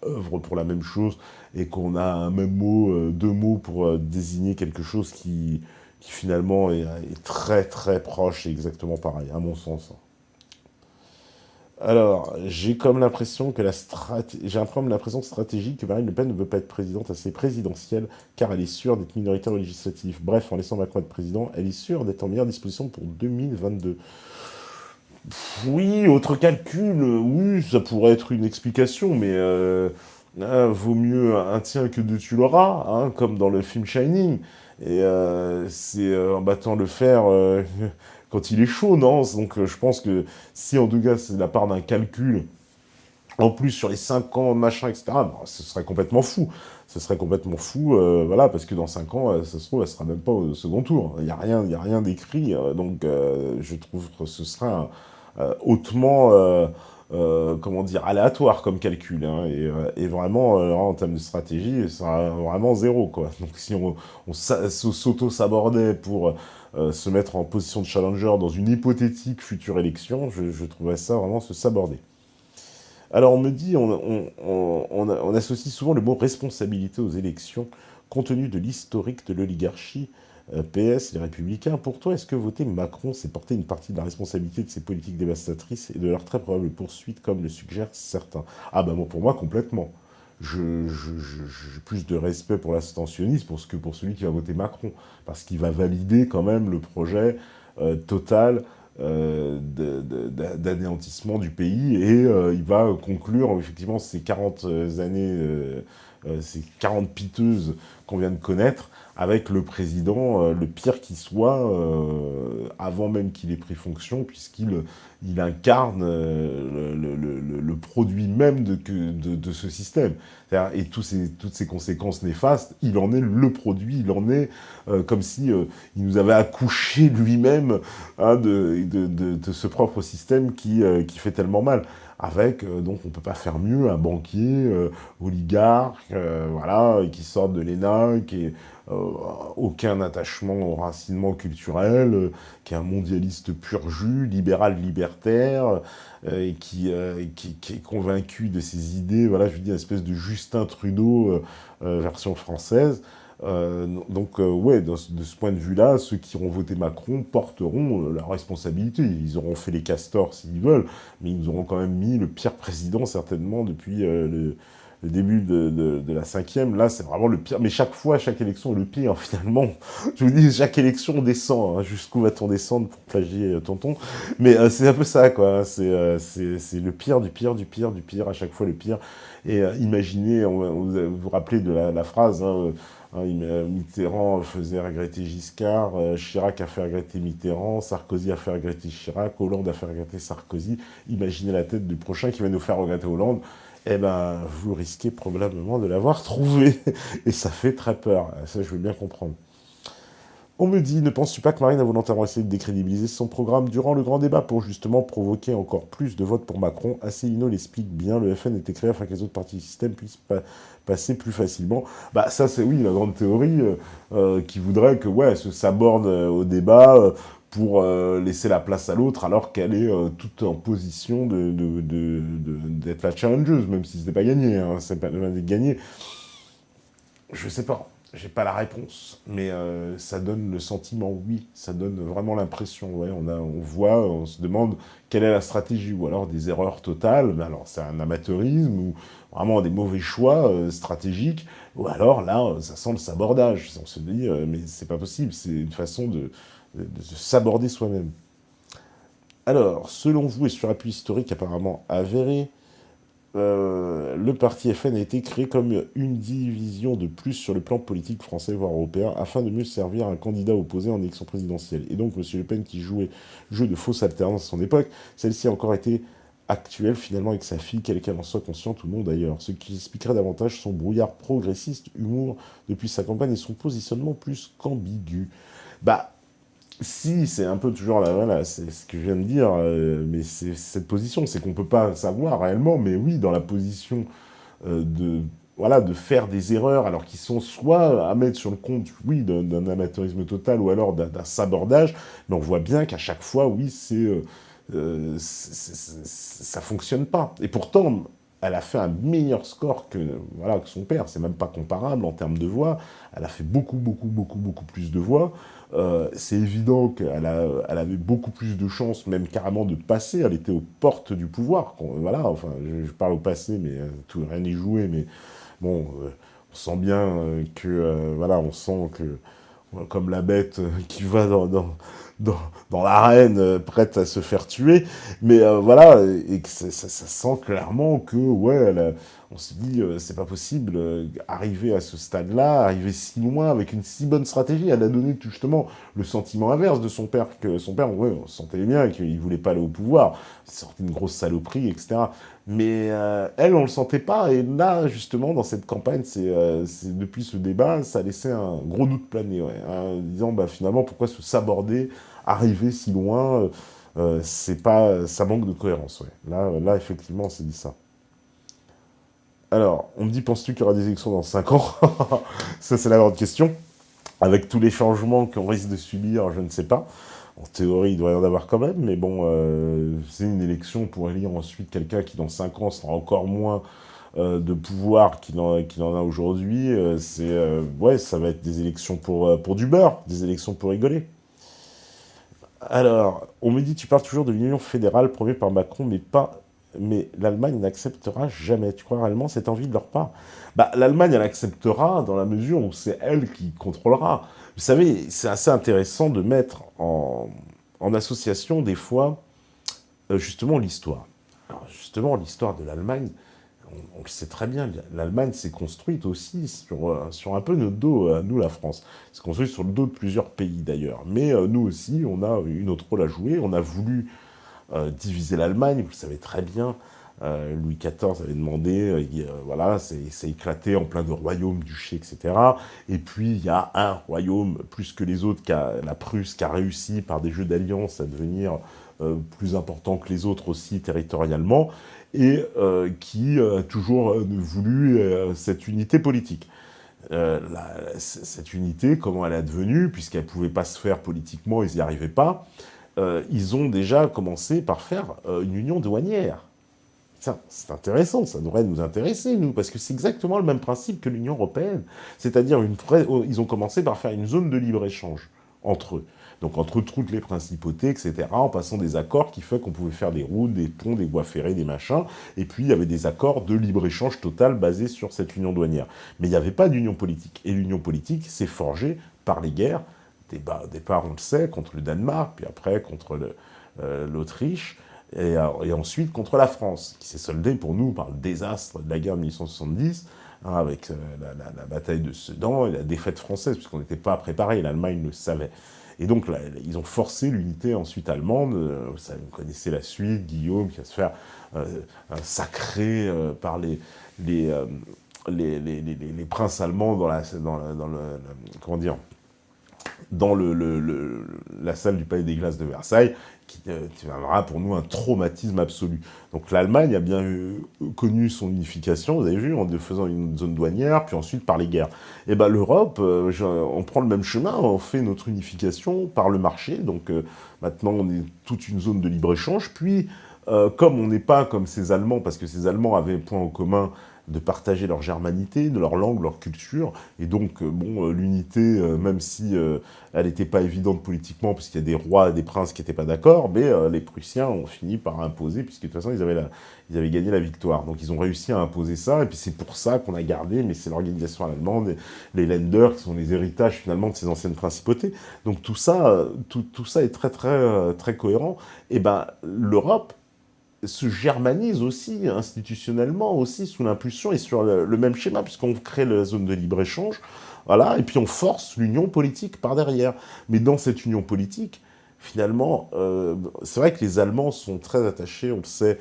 œuvrent pour la même chose, et qu'on a un même mot, 2 mots pour désigner quelque chose qui finalement est très très proche, c'est exactement pareil, à mon sens. Alors, j'ai comme l'impression que j'ai un peu l'impression stratégique que Marine Le Pen ne veut pas être présidente assez présidentielle, car elle est sûre d'être minoritaire aux législatives. Bref, en laissant Macron être président, elle est sûre d'être en meilleure disposition pour 2022. Oui, autre calcul, oui, ça pourrait être une explication, mais vaut mieux un tien que deux tu l'auras, hein, comme dans le film Shining. Et c'est en battant le fer quand il est chaud, non? Donc je pense que si en tout cas c'est de la part d'un calcul, en plus sur les 5 ans, machin, etc., bon, ce serait complètement fou. Ce serait complètement fou, voilà, parce que dans 5 ans, ça se trouve, elle sera même pas au second tour. Il y a rien d'écrit, donc je trouve que ce sera hautement, comment dire, aléatoire comme calcul, hein, et vraiment, en termes de stratégie, ça sera vraiment zéro, quoi. Donc si on s'auto-sabordait pour se mettre en position de challenger dans une hypothétique future élection, je trouverais ça vraiment se saborder. Alors on me dit, on associe souvent le mot responsabilité aux élections, compte tenu de l'historique de l'oligarchie, PS, les Républicains. Pour toi, est-ce que voter Macron, c'est porter une partie de la responsabilité de ses politiques dévastatrices et de leurs très probables poursuites, comme le suggèrent certains? Ah ben bon, pour moi, complètement. J'ai plus de respect pour l'abstentionniste que pour celui qui va voter Macron, parce qu'il va valider quand même le projet total d'anéantissement du pays, et il va conclure effectivement ces 40 années, ces 40 piteuses qu'on vient de connaître, avec le président, le pire qui soit, avant même qu'il ait pris fonction, puisqu'il incarne le produit même de ce système. Et toutes ces conséquences néfastes, il en est le produit, il en est comme si il nous avait accouché lui-même, hein, de ce propre système qui fait tellement mal. Avec, donc on peut pas faire mieux, un banquier, oligarque, voilà, qui sort de l'ENA, qui est aucun attachement au racinement culturel, qui est un mondialiste pur jus, libéral libertaire, et qui est convaincu de ses idées, voilà, je veux dire, une espèce de Justin Trudeau version française. Ouais, de ce point de vue-là, ceux qui auront voté Macron porteront la responsabilité. Ils auront fait les castors s'ils veulent, mais ils nous auront quand même mis le pire président, certainement, depuis le début de la cinquième. Là, c'est vraiment le pire. Mais chaque fois, chaque élection est le pire, finalement. Je vous dis, chaque élection, on descend. Hein. Jusqu'où va-t-on descendre pour plagier Tonton? Mais c'est un peu ça, quoi. C'est le pire, du pire, du pire, du pire, à chaque fois le pire. Et imaginez, vous vous rappelez de la phrase, hein, Mitterrand faisait regretter Giscard, Chirac a fait regretter Mitterrand, Sarkozy a fait regretter Chirac, Hollande a fait regretter Sarkozy. Imaginez la tête du prochain qui va nous faire regretter Hollande. Eh ben, vous risquez probablement de l'avoir trouvé. Et ça fait très peur. Ça, je veux bien comprendre. On me dit, ne penses-tu pas que Marine a volontairement essayé de décrédibiliser son programme durant le grand débat pour justement provoquer encore plus de votes pour Macron? Asselineau l'explique bien, le FN était créé afin que les autres partis du système puissent passer plus facilement. Bah ça c'est oui, la grande théorie qui voudrait que ouais, se saborde au débat pour laisser la place à l'autre alors qu'elle est toute en position d'être la challengeuse, même si ce n'est pas gagné, hein, c'est pas gagné. Je sais pas. J'ai pas la réponse, mais ça donne le sentiment, oui, ça donne vraiment l'impression, ouais, on voit, on se demande quelle est la stratégie, ou alors des erreurs totales, mais alors c'est un amateurisme, ou vraiment des mauvais choix stratégiques, ou alors là, ça sent le sabordage, on se dit, mais c'est pas possible, c'est une façon de se saborder soi-même. Alors, selon vous, et sur appui historique apparemment avéré, le parti FN a été créé comme une division de plus sur le plan politique français, voire européen, afin de mieux servir un candidat opposé en élection présidentielle. Et donc, M. Le Pen, qui jouait jeu de fausse alternance à son époque, celle-ci a encore été actuelle, finalement, avec sa fille, quelle qu'elle en soit consciente ou non d'ailleurs. Ce qui expliquerait davantage son brouillard progressiste, humour depuis sa campagne et son positionnement plus qu'ambigu. Bah, si, c'est un peu toujours là, voilà, c'est ce que je viens de dire, mais c'est cette position, c'est qu'on ne peut pas savoir réellement, mais oui, dans la position voilà, de faire des erreurs, alors qu'ils sont soit à mettre sur le compte, oui, d'un amateurisme total, ou alors d'un sabordage, mais on voit bien qu'à chaque fois, oui, ça fonctionne pas. Et pourtant, elle a fait un meilleur score voilà, que son père, c'est même pas comparable en termes de voix, elle a fait beaucoup, beaucoup, beaucoup, beaucoup plus de voix. C'est évident qu'elle avait beaucoup plus de chances, même carrément de passer. Elle était aux portes du pouvoir. Voilà, enfin, je parle au passé, mais rien n'est joué. Mais bon, on sent bien voilà, on sent que, comme la bête qui va dans l'arène, prête à se faire tuer. Mais voilà, et que ça sent clairement que, ouais, on se dit, c'est pas possible, arriver à ce stade-là, arriver si loin avec une si bonne stratégie. Elle a donné justement le sentiment inverse de son père, que son père, ouais, on sentait bien qu'il voulait pas aller au pouvoir, il sortait une grosse saloperie, etc. Mais elle, on le sentait pas, et là, justement, dans cette campagne, c'est depuis ce débat, ça a laissé un gros doute planer, ouais, en disant, bah, finalement, pourquoi se saborder, arriver si loin, c'est pas, ça manque de cohérence, ouais. Là, effectivement, on s'est dit ça. Alors, on me dit, penses-tu qu'il y aura des élections dans 5 ans? Ça, c'est la grande question. Avec tous les changements qu'on risque de subir, je ne sais pas. En théorie, il doit y en avoir quand même, mais bon, c'est une élection pour élire ensuite quelqu'un qui, dans 5 ans, sera encore moins de pouvoir qu'il en a aujourd'hui. Ouais, ça va être des élections pour du beurre, des élections pour rigoler. Alors, on me dit, tu parles toujours de l'Union fédérale promue par Macron, mais l'Allemagne n'acceptera jamais. Tu crois réellement cette envie de leur part? Bah, l'Allemagne, elle acceptera dans la mesure où c'est elle qui contrôlera. Vous savez, c'est assez intéressant de mettre en association, des fois, justement, l'histoire. Alors, justement, l'histoire de l'Allemagne, on le sait très bien, l'Allemagne s'est construite aussi sur un peu notre dos, nous la France. C'est construite sur le dos de plusieurs pays d'ailleurs. Mais nous aussi, on a eu notre rôle à jouer. On a voulu diviser l'Allemagne, vous le savez très bien. Louis XIV avait demandé, voilà, c'est éclaté en plein de royaumes, duchés, etc. Et puis il y a un royaume, plus que les autres, la Prusse, qui a réussi par des jeux d'alliance à devenir plus important que les autres aussi territorialement, et qui a toujours voulu cette unité politique. Cette unité, comment elle est devenue, puisqu'elle ne pouvait pas se faire politiquement, ils n'y arrivaient pas, ils ont déjà commencé par faire une union douanière. Tiens, c'est intéressant, ça devrait nous intéresser, nous, parce que c'est exactement le même principe que l'Union européenne. C'est-à-dire, ils ont commencé par faire une zone de libre-échange entre eux. Donc entre toutes les principautés, etc., en passant des accords qui fait qu'on pouvait faire des routes, des ponts, des voies ferrées, des machins, et puis il y avait des accords de libre-échange total basés sur cette union douanière. Mais il n'y avait pas d'union politique. Et l'union politique s'est forgée par les guerres, au départ, on le sait, contre le Danemark, puis après contre l'Autriche, et ensuite contre la France, qui s'est soldée pour nous par le désastre de la guerre de 1870, hein, avec la bataille de Sedan et la défaite française, puisqu'on n'était pas préparé, l'Allemagne le savait. Et donc, là, ils ont forcé l'unité ensuite allemande. Vous connaissez la suite, Guillaume qui va se faire sacrer par les princes allemands comment dire, dans la salle du Palais des Glaces de Versailles, qui deviendra pour nous un traumatisme absolu. Donc l'Allemagne a bien connu son unification, vous avez vu, en faisant une zone douanière, puis ensuite par les guerres. Et bien l'Europe, on prend le même chemin, on fait notre unification par le marché, donc maintenant on est toute une zone de libre-échange, puis comme on n'est pas comme ces Allemands, parce que ces Allemands avaient un point en commun de partager leur germanité, de leur langue, leur culture, et donc, l'unité, même si elle n'était pas évidente politiquement, puisqu'il y a des rois et des princes qui n'étaient pas d'accord, mais les Prussiens ont fini par imposer, puisque de toute façon, ils avaient gagné la victoire. Donc, ils ont réussi à imposer ça, et puis c'est pour ça qu'on a gardé, mais c'est l'organisation allemande, les Länder, qui sont les héritages, finalement, de ces anciennes principautés. Donc, tout ça est très, très, très cohérent. Et ben, l'Europe se germanise aussi, institutionnellement aussi, sous l'impulsion et sur le même schéma, puisqu'on crée la zone de libre-échange, voilà, et puis on force l'union politique par derrière. Mais dans cette union politique, finalement, c'est vrai que les Allemands sont très attachés, on le sait,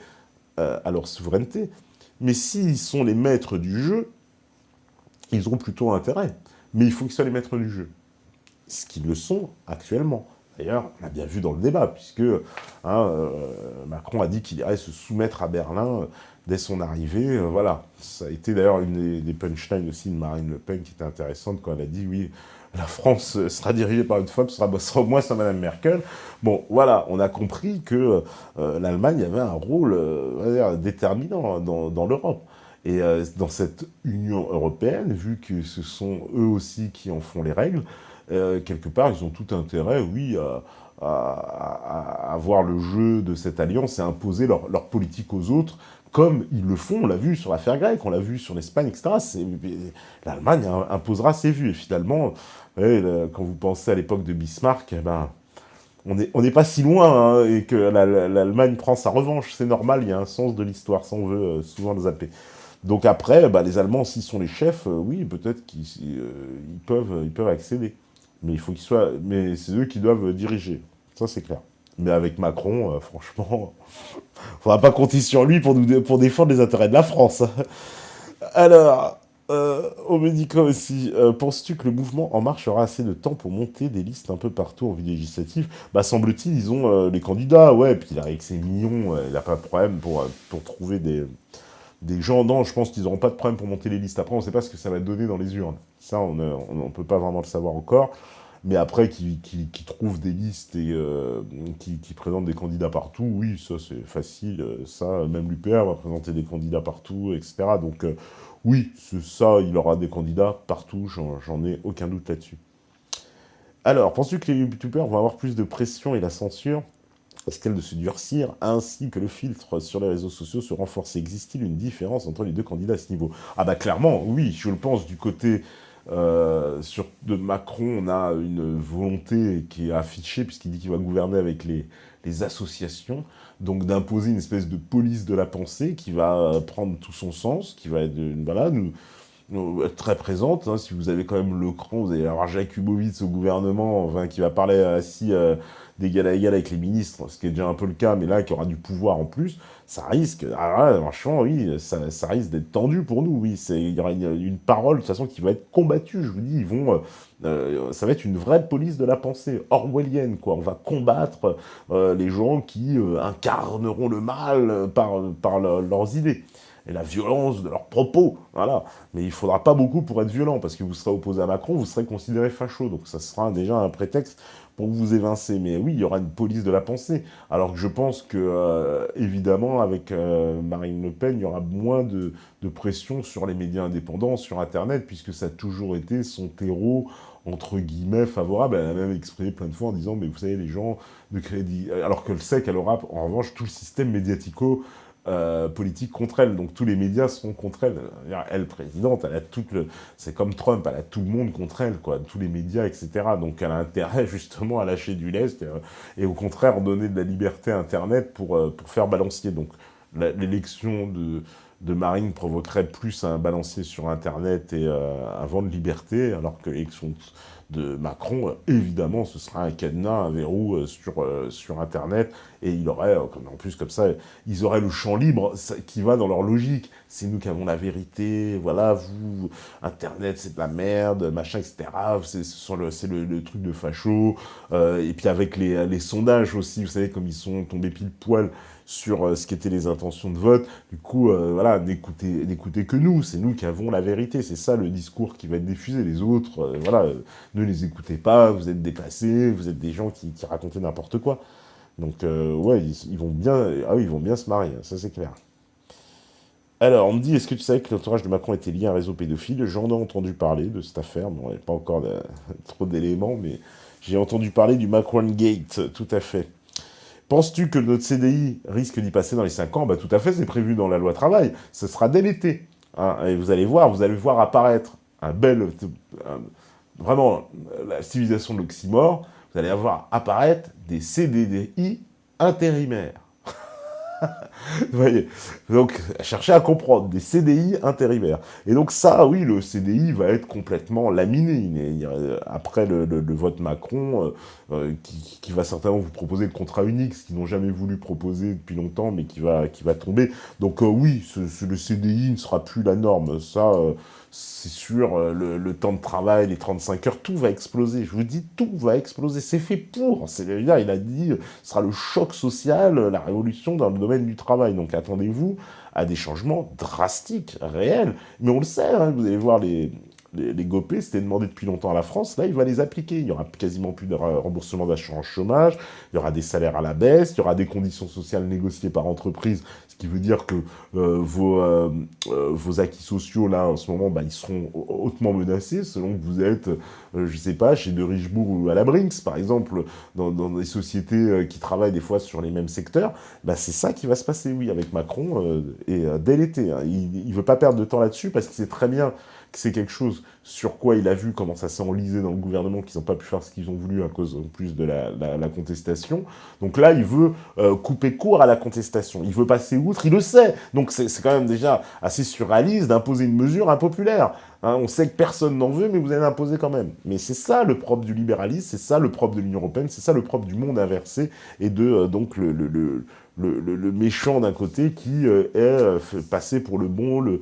à leur souveraineté, mais s'ils sont les maîtres du jeu, ils ont plutôt intérêt. Mais il faut qu'ils soient les maîtres du jeu, ce qu'ils le sont actuellement. D'ailleurs, on a bien vu dans le débat, puisque Macron a dit qu'il irait se soumettre à Berlin dès son arrivée. Voilà, ça a été d'ailleurs une des punchlines aussi de Marine Le Pen qui était intéressante quand elle a dit « Oui, la France sera dirigée par une femme, ce sera au moins sans Madame Merkel ». Bon, voilà, on a compris que l'Allemagne avait un rôle déterminant dans l'Europe. Et dans cette Union européenne, vu que ce sont eux aussi qui en font les règles, quelque part, ils ont tout intérêt, oui, à voir le jeu de cette alliance et à imposer leur politique aux autres, comme ils le font, on l'a vu sur l'affaire grecque, on l'a vu sur l'Espagne, etc. L'Allemagne imposera ses vues. Et finalement, quand vous pensez à l'époque de Bismarck, eh ben, on n'est pas si loin, hein, et que l'Allemagne prend sa revanche. C'est normal, il y a un sens de l'histoire, ça on veut souvent le zapper. Donc après, les Allemands, s'ils sont les chefs, oui, peut-être qu'ils peuvent accéder. Mais il faut qu'ils soient, mais c'est eux qui doivent diriger. Ça, c'est clair. Mais avec Macron, franchement, faudra pas compter sur lui pour défendre les intérêts de la France. Alors, on me dit quoi aussi, penses-tu que le mouvement En Marche aura assez de temps pour monter des listes un peu partout en vue législative? Semble-t-il, ils ont les candidats, ouais, puis avec ses millions, il n'a pas de problème pour trouver des gens. Non, je pense qu'ils n'auront pas de problème pour monter les listes. Après, on ne sait pas ce que ça va donner dans les urnes. Ça, on ne peut pas vraiment le savoir encore. Mais après, qui trouvent des listes et qui présentent des candidats partout, oui, ça c'est facile. Ça, même l'UPR va présenter des candidats partout, etc. Donc oui, ça, il aura des candidats partout, j'en ai aucun doute là-dessus. Alors, penses-tu que les youtubeurs vont avoir plus de pression et la censure risque-t-elle de se durcir, ainsi que le filtre sur les réseaux sociaux se renforcer? Existe-t-il une différence entre les deux candidats à ce niveau? Ah clairement, oui, je le pense du côté De Macron, on a une volonté qui est affichée, puisqu'il dit qu'il va gouverner avec les associations, donc d'imposer une espèce de police de la pensée qui va prendre tout son sens, qui va être, voilà, être très présente. Hein. Si vous avez quand même le cran, vous allez avoir Jakubowicz au gouvernement, enfin, qui va parler assis d'égal à égal avec les ministres, ce qui est déjà un peu le cas, mais là, qui aura du pouvoir en plus, ça risque, ah, là, franchement, oui, ça risque d'être tendu pour nous, oui, il y aura une parole, de toute façon, qui va être combattue, je vous dis, ça va être une vraie police de la pensée, orwellienne, quoi, on va combattre les gens qui incarneront le mal par leurs idées et la violence de leurs propos, voilà. Mais il faudra pas beaucoup pour être violent, parce que vous serez opposé à Macron, vous serez considéré facho, donc ça sera déjà un prétexte pour vous évincer. Mais oui, il y aura une police de la pensée, alors que je pense que, évidemment, avec Marine Le Pen, il y aura moins de pression sur les médias indépendants, sur Internet, puisque ça a toujours été son terreau, entre guillemets, favorable. Elle a même exprimé plein de fois en disant, mais vous savez, les gens de crédit... Alors qu'elle sait qu'elle aura, en revanche, tout le système médiatico politique contre elle, donc tous les médias seront contre elle. Elle, présidente, elle a c'est comme Trump, elle a tout le monde contre elle, quoi, tous les médias, etc. Donc elle a intérêt justement à lâcher du lest et au contraire donner de la liberté à Internet pour faire balancier. Donc l'élection de Marine provoquerait plus un balancier sur Internet et un vent de liberté, alors que l'élection de Macron, évidemment, ce sera un cadenas, un verrou sur Internet, et il aurait, en plus comme ça, ils auraient le champ libre qui va dans leur logique. C'est nous qui avons la vérité, voilà, vous, Internet, c'est de la merde, machin, etc. C'est le truc de facho. Et puis avec les sondages aussi, vous savez, comme ils sont tombés pile poil sur ce qu'étaient les intentions de vote. Du coup, voilà, n'écoutez que nous, c'est nous qui avons la vérité, c'est ça le discours qui va être diffusé. Les autres, voilà, ne les écoutez pas, vous êtes dépassés, vous êtes des gens qui racontaient n'importe quoi. Donc, ouais, ils vont bien, ah oui, ils vont bien se marier, ça c'est clair. Alors, on me dit, est-ce que tu savais que l'entourage de Macron était lié à un réseau pédophile? J'en ai entendu parler de cette affaire, bon, il n'y a pas encore trop d'éléments, mais j'ai entendu parler du Macron Gate, tout à fait. Penses-tu que notre CDI risque d'y passer dans les 5 ans? Bah, tout à fait, c'est prévu dans la loi travail. Ce sera dès l'été. Hein, et vous allez voir apparaître vraiment, la civilisation de l'oxymore. Vous allez voir apparaître des CDI intérimaires. Vous voyez, donc cherchez à comprendre, des CDI intérimaires. Et donc ça, oui, le CDI va être complètement laminé. Après le vote Macron, qui va certainement vous proposer le contrat unique, ce qu'ils n'ont jamais voulu proposer depuis longtemps, mais qui va tomber. Donc oui, le CDI ne sera plus la norme. Ça, c'est sûr, le temps de travail, les 35 heures, tout va exploser. Je vous dis, tout va exploser. C'est fait pour. Il a dit, ce sera le choc social, la révolution dans le domaine du travail. Donc attendez-vous à des changements drastiques, réels. Mais on le sait, hein, vous allez voir les GOPÉ, c'était demandé depuis longtemps à la France, là, il va les appliquer. Il y aura quasiment plus de remboursement d'assurance chômage, il y aura des salaires à la baisse, il y aura des conditions sociales négociées par entreprise, ce qui veut dire que vos acquis sociaux, là, en ce moment, bah, ils seront hautement menacés, selon que vous êtes, je sais pas, chez De Richebourg ou à la Brinks, par exemple, dans des sociétés qui travaillent des fois sur les mêmes secteurs. Bah, c'est ça qui va se passer, oui, avec Macron, dès l'été. Hein. Il veut pas perdre de temps là-dessus, parce qu'il sait très bien que c'est quelque chose sur quoi il a vu comment ça s'est enlisé dans le gouvernement, qu'ils n'ont pas pu faire ce qu'ils ont voulu à cause en plus de la contestation. Donc là, il veut couper court à la contestation. Il veut passer outre, il le sait. Donc c'est quand même déjà assez surréaliste d'imposer une mesure impopulaire. Hein, on sait que personne n'en veut, mais vous allez l'imposer quand même. Mais c'est ça le propre du libéralisme, c'est ça le propre de l'Union européenne, c'est ça le propre du monde inversé et de donc le méchant d'un côté qui est passé pour le bon, le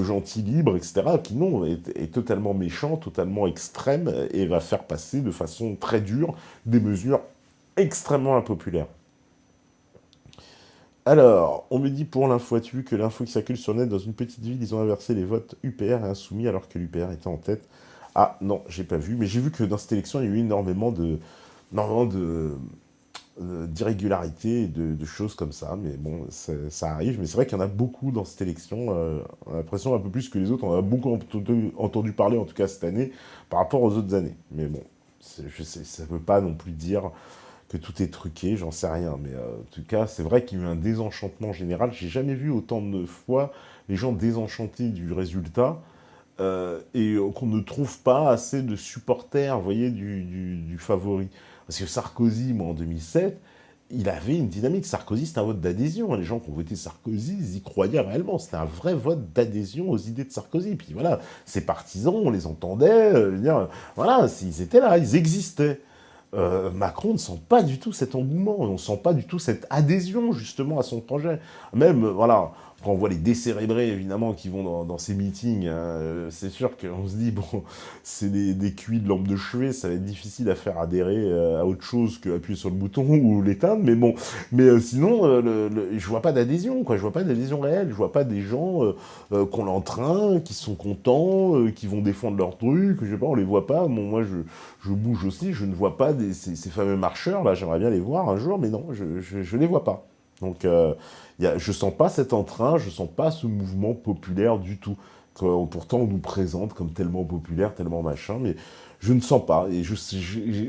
gentil libre, etc., qui non, est totalement méchant, totalement extrême, et va faire passer de façon très dure des mesures extrêmement impopulaires. Alors, on me dit pour l'info, as-tu vu que l'info qui circule sur le net, dans une petite ville, ils ont inversé les votes UPR et Insoumis alors que l'UPR était en tête. Ah non, j'ai pas vu, mais j'ai vu que dans cette élection, il y a eu énormément d'irrégularités et de choses comme ça, mais bon, ça arrive. Mais c'est vrai qu'il y en a beaucoup dans cette élection, on a l'impression un peu plus que les autres, on en a beaucoup entendu parler, en tout cas cette année, par rapport aux autres années. Mais bon, je sais, ça ne veut pas non plus dire que tout est truqué, j'en sais rien, mais en tout cas, c'est vrai qu'il y a eu un désenchantement général. J'ai jamais vu autant de fois les gens désenchantés du résultat, et qu'on ne trouve pas assez de supporters, vous voyez, du favori. Parce que Sarkozy, moi, en 2007, il avait une dynamique. Sarkozy, c'était un vote d'adhésion. Les gens qui ont voté Sarkozy, ils y croyaient réellement. C'était un vrai vote d'adhésion aux idées de Sarkozy. Puis voilà, ses partisans, on les entendait, je veux dire, voilà, ils étaient là, ils existaient. Macron ne sent pas du tout cet engouement, on ne sent pas du tout cette adhésion justement à son projet. Même, voilà, quand on voit les décérébrés évidemment qui vont dans ces meetings, hein, c'est sûr qu'on se dit, bon, c'est des cuits de lampe de chevet, ça va être difficile à faire adhérer à autre chose qu'appuyer sur le bouton ou l'éteindre, mais bon, mais sinon, je vois pas d'adhésion, quoi, je vois pas d'adhésion réelle, je vois pas des gens qu'on l'entraîne, qui sont contents, qui vont défendre leur truc, je sais pas, on les voit pas, bon, moi je bouge aussi, je ne vois pas ces fameux marcheurs, là, j'aimerais bien les voir un jour, mais non, je les vois pas. Donc, je sens pas cet entrain, je sens pas ce mouvement populaire du tout. Pourtant, on nous présente comme tellement populaire, tellement machin, mais je ne sens pas. Et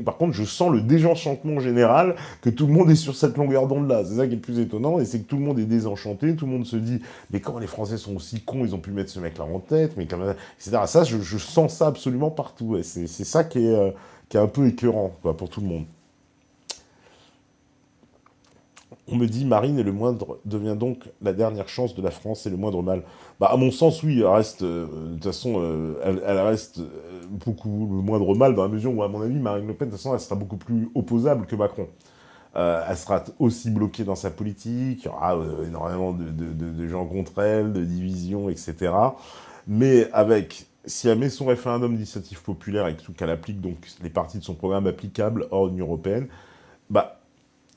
par contre, je sens le désenchantement général, que tout le monde est sur cette longueur d'onde-là. C'est ça qui est le plus étonnant, et c'est que tout le monde est désenchanté, tout le monde se dit, mais comment les Français sont aussi cons, ils ont pu mettre ce mec-là en tête, mais quand même, etc. Ça, je sens ça absolument partout. Et c'est ça qui est un peu écœurant, quoi, pour tout le monde. On me dit Marine est le moindre, devient donc la dernière chance de la France et le moindre mal. Bah, à mon sens, oui, elle reste, de toute façon, elle reste beaucoup le moindre mal dans la mesure où, à mon avis, Marine Le Pen, de toute façon, elle sera beaucoup plus opposable que Macron. Elle sera aussi bloquée dans sa politique, il y aura énormément de gens contre elle, de divisions, etc. Mais avec, si elle met son référendum d'initiative populaire et qu'elle applique donc les parties de son programme applicables hors de l'Union européenne, bah,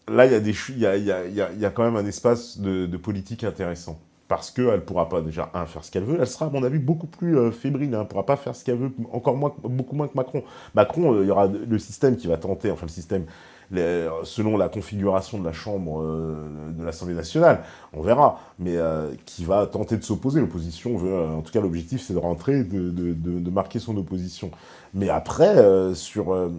là, il y a quand même un espace de politique intéressant. Parce qu'elle ne pourra pas, déjà, faire ce qu'elle veut. Elle sera, à mon avis, beaucoup plus fébrile. Elle ne pourra pas faire ce qu'elle veut, encore moins, beaucoup moins que Macron. Macron, il y aura le système qui va tenter, enfin le système, selon la configuration de la Chambre de l'Assemblée nationale, on verra, mais qui va tenter de s'opposer. L'opposition veut, en tout cas, l'objectif, c'est de rentrer, de marquer son opposition. Mais après, sur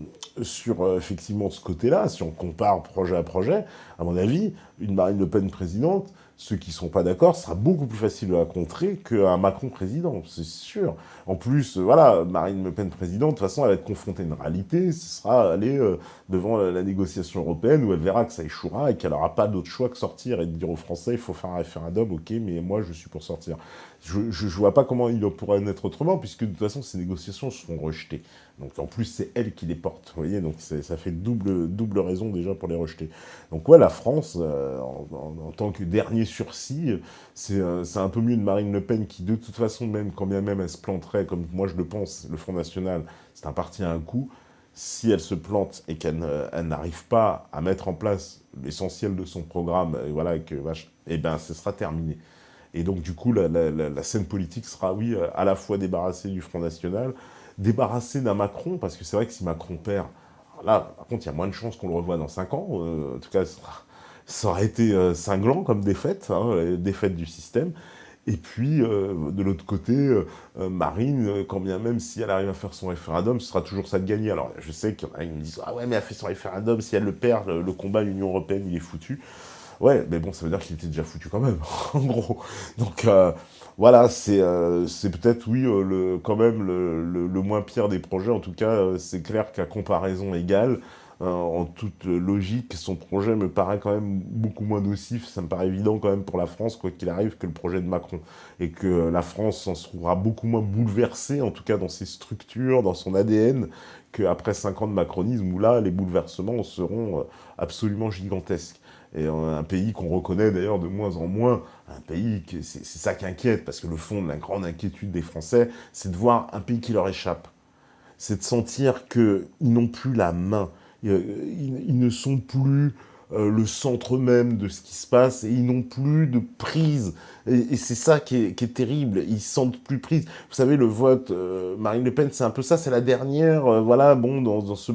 effectivement ce côté-là, si on compare projet à projet, à mon avis, une Marine Le Pen présidente, ceux qui ne sont pas d'accord, ce sera beaucoup plus facile de la contrer qu'un Macron président, c'est sûr. En plus, voilà, Marine Le Pen présidente, de toute façon, elle va être confrontée à une réalité, ce sera aller devant la négociation européenne où elle verra que ça échouera et qu'elle n'aura pas d'autre choix que sortir et de dire aux Français, il faut faire un référendum, ok, mais moi je suis pour sortir. Je vois pas comment il pourrait en être autrement, puisque de toute façon, ces négociations seront rejetées. Donc en plus, c'est elle qui les porte, vous voyez, donc ça fait double raison déjà pour les rejeter. Donc ouais, la France, en tant que dernier sursis, c'est un peu mieux de Marine Le Pen qui, de toute façon, même quand bien même elle se planterait, comme moi je le pense, le Front National, c'est un parti à un coup. Si elle se plante et elle n'arrive pas à mettre en place l'essentiel de son programme, et voilà, eh ben, ce sera terminé. Et donc, du coup, la scène politique sera, oui, à la fois débarrassée du Front National, débarrassée d'un Macron, parce que c'est vrai que si Macron perd, là, par contre, il y a moins de chances qu'on le revoie dans 5 ans. En tout cas, ça aurait été cinglant comme défaite, hein, défaite du système. Et puis, de l'autre côté, Marine, quand bien même si elle arrive à faire son référendum, ce sera toujours ça de gagner. Alors, je sais qu'il y en a qui me disent « Ah ouais, mais elle a fait son référendum, si elle le perd, le combat à l'Union européenne, il est foutu. » Ouais, mais bon, ça veut dire qu'il était déjà foutu quand même, en gros. Donc, voilà, c'est peut-être, oui, quand même le moins pire des projets. En tout cas, c'est clair qu'à comparaison égale, en toute logique, son projet me paraît quand même beaucoup moins nocif. Ça me paraît évident quand même pour la France, quoi qu'il arrive, que le projet de Macron. Et que la France s'en trouvera beaucoup moins bouleversée, en tout cas dans ses structures, dans son ADN, qu'après 5 ans de macronisme, où là, les bouleversements seront absolument gigantesques. Et un pays qu'on reconnaît d'ailleurs de moins en moins, un pays, c'est ça qui inquiète, parce que le fond de la grande inquiétude des Français, c'est de voir un pays qui leur échappe. C'est de sentir qu'ils n'ont plus la main, ils ne sont plus le centre même de ce qui se passe, et ils n'ont plus de prise. Et c'est ça qui est terrible, ils se sentent plus prise. Vous savez, le vote, Marine Le Pen, c'est un peu ça, c'est la dernière, voilà, bon, dans ce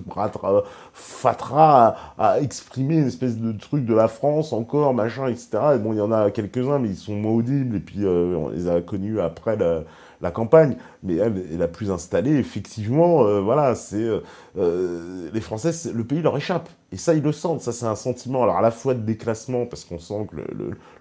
fatras à exprimer une espèce de truc de la France encore, machin, etc. Et bon, il y en a quelques-uns, mais ils sont moins audibles, et puis on les a connus après la campagne, mais elle est la plus installée, effectivement, voilà, les Français, le pays leur échappe, et ça, ils le sentent, ça, c'est un sentiment, alors à la fois de déclassement, parce qu'on sent que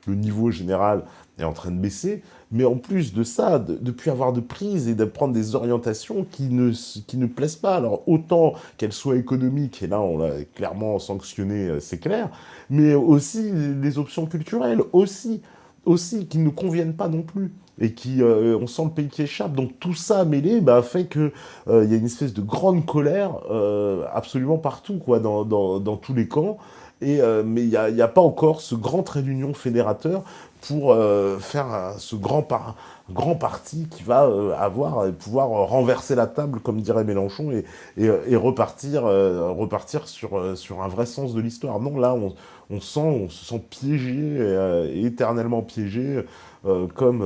le niveau général est en train de baisser, mais en plus de ça, de plus avoir de prise et de prendre des orientations qui ne plaisent pas. Alors autant qu'elles soient économiques, et là on l'a clairement sanctionné, c'est clair, mais aussi des options culturelles, aussi qui ne conviennent pas non plus. Et on sent le pays qui échappe. Donc tout ça mêlé fait que il y a une espèce de grande colère absolument partout, quoi, dans tous les camps. Mais il y a pas encore ce grand trait d'union fédérateur pour faire ce grand parti qui va pouvoir renverser la table, comme dirait Mélenchon, et repartir sur un vrai sens de l'histoire. Non, là, on se sent piégé, éternellement piégé, comme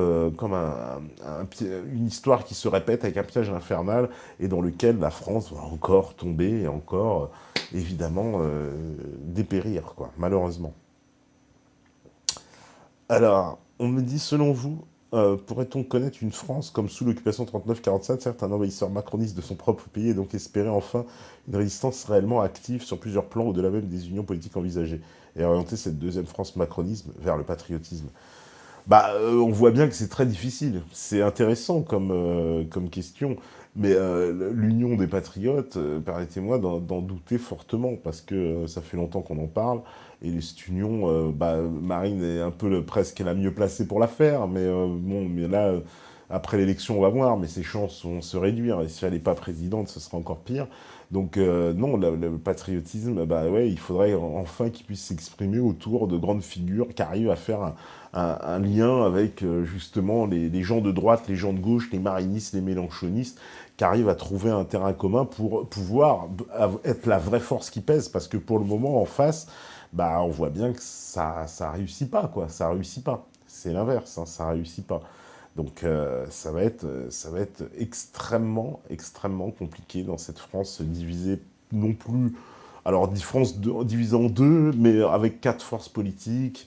une histoire qui se répète avec un piège infernal, et dans lequel la France va encore tomber, et encore, évidemment, dépérir, quoi, malheureusement. Alors, on me dit, selon vous, pourrait-on connaître une France comme sous l'occupation 39-47, certes un envahisseur macroniste de son propre pays, et donc espérer enfin une résistance réellement active sur plusieurs plans, au-delà même des unions politiques envisagées, et orienter cette deuxième France macronisme vers le patriotisme? On voit bien que c'est très difficile. C'est intéressant comme question, mais l'union des patriotes, permettez-moi d'en douter fortement, parce que ça fait longtemps qu'on en parle, et cette union, Marine est un peu presque la mieux placée pour la faire, mais bon, mais là, après l'élection, on va voir, mais ses chances vont se réduire, et si elle n'est pas présidente, ce sera encore pire. Donc non, le patriotisme, ouais, il faudrait enfin qu'il puisse s'exprimer autour de grandes figures qui arrivent à faire un lien avec justement les gens de droite, les gens de gauche, les marinistes, les mélenchonistes, qui arrivent à trouver un terrain commun pour pouvoir être la vraie force qui pèse, parce que pour le moment, en face, on voit bien que ça réussit pas, quoi, ça réussit pas. C'est l'inverse, hein, ça réussit pas. Donc ça va être extrêmement, extrêmement compliqué dans cette France divisée non plus, alors France divisée en deux, mais avec 4 forces politiques.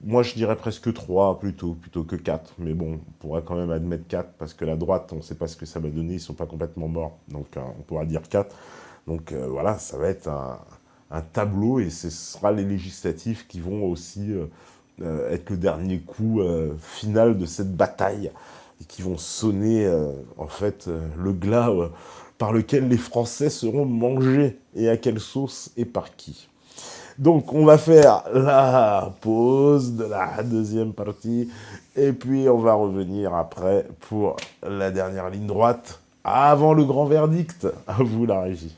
Moi, je dirais presque 3 plutôt que 4. Mais bon, on pourrait quand même admettre 4, parce que la droite, on ne sait pas ce que ça va donner, ils ne sont pas complètement morts. Donc on pourra dire 4. Donc voilà, ça va être un tableau, et ce sera les législatifs qui vont aussi être le dernier coup final de cette bataille, et qui vont sonner en fait le glas par lequel les Français seront mangés, et à quelle sauce et par qui. Donc on va faire la pause de la deuxième partie, et puis on va revenir après pour la dernière ligne droite, avant le grand verdict. À vous la régie.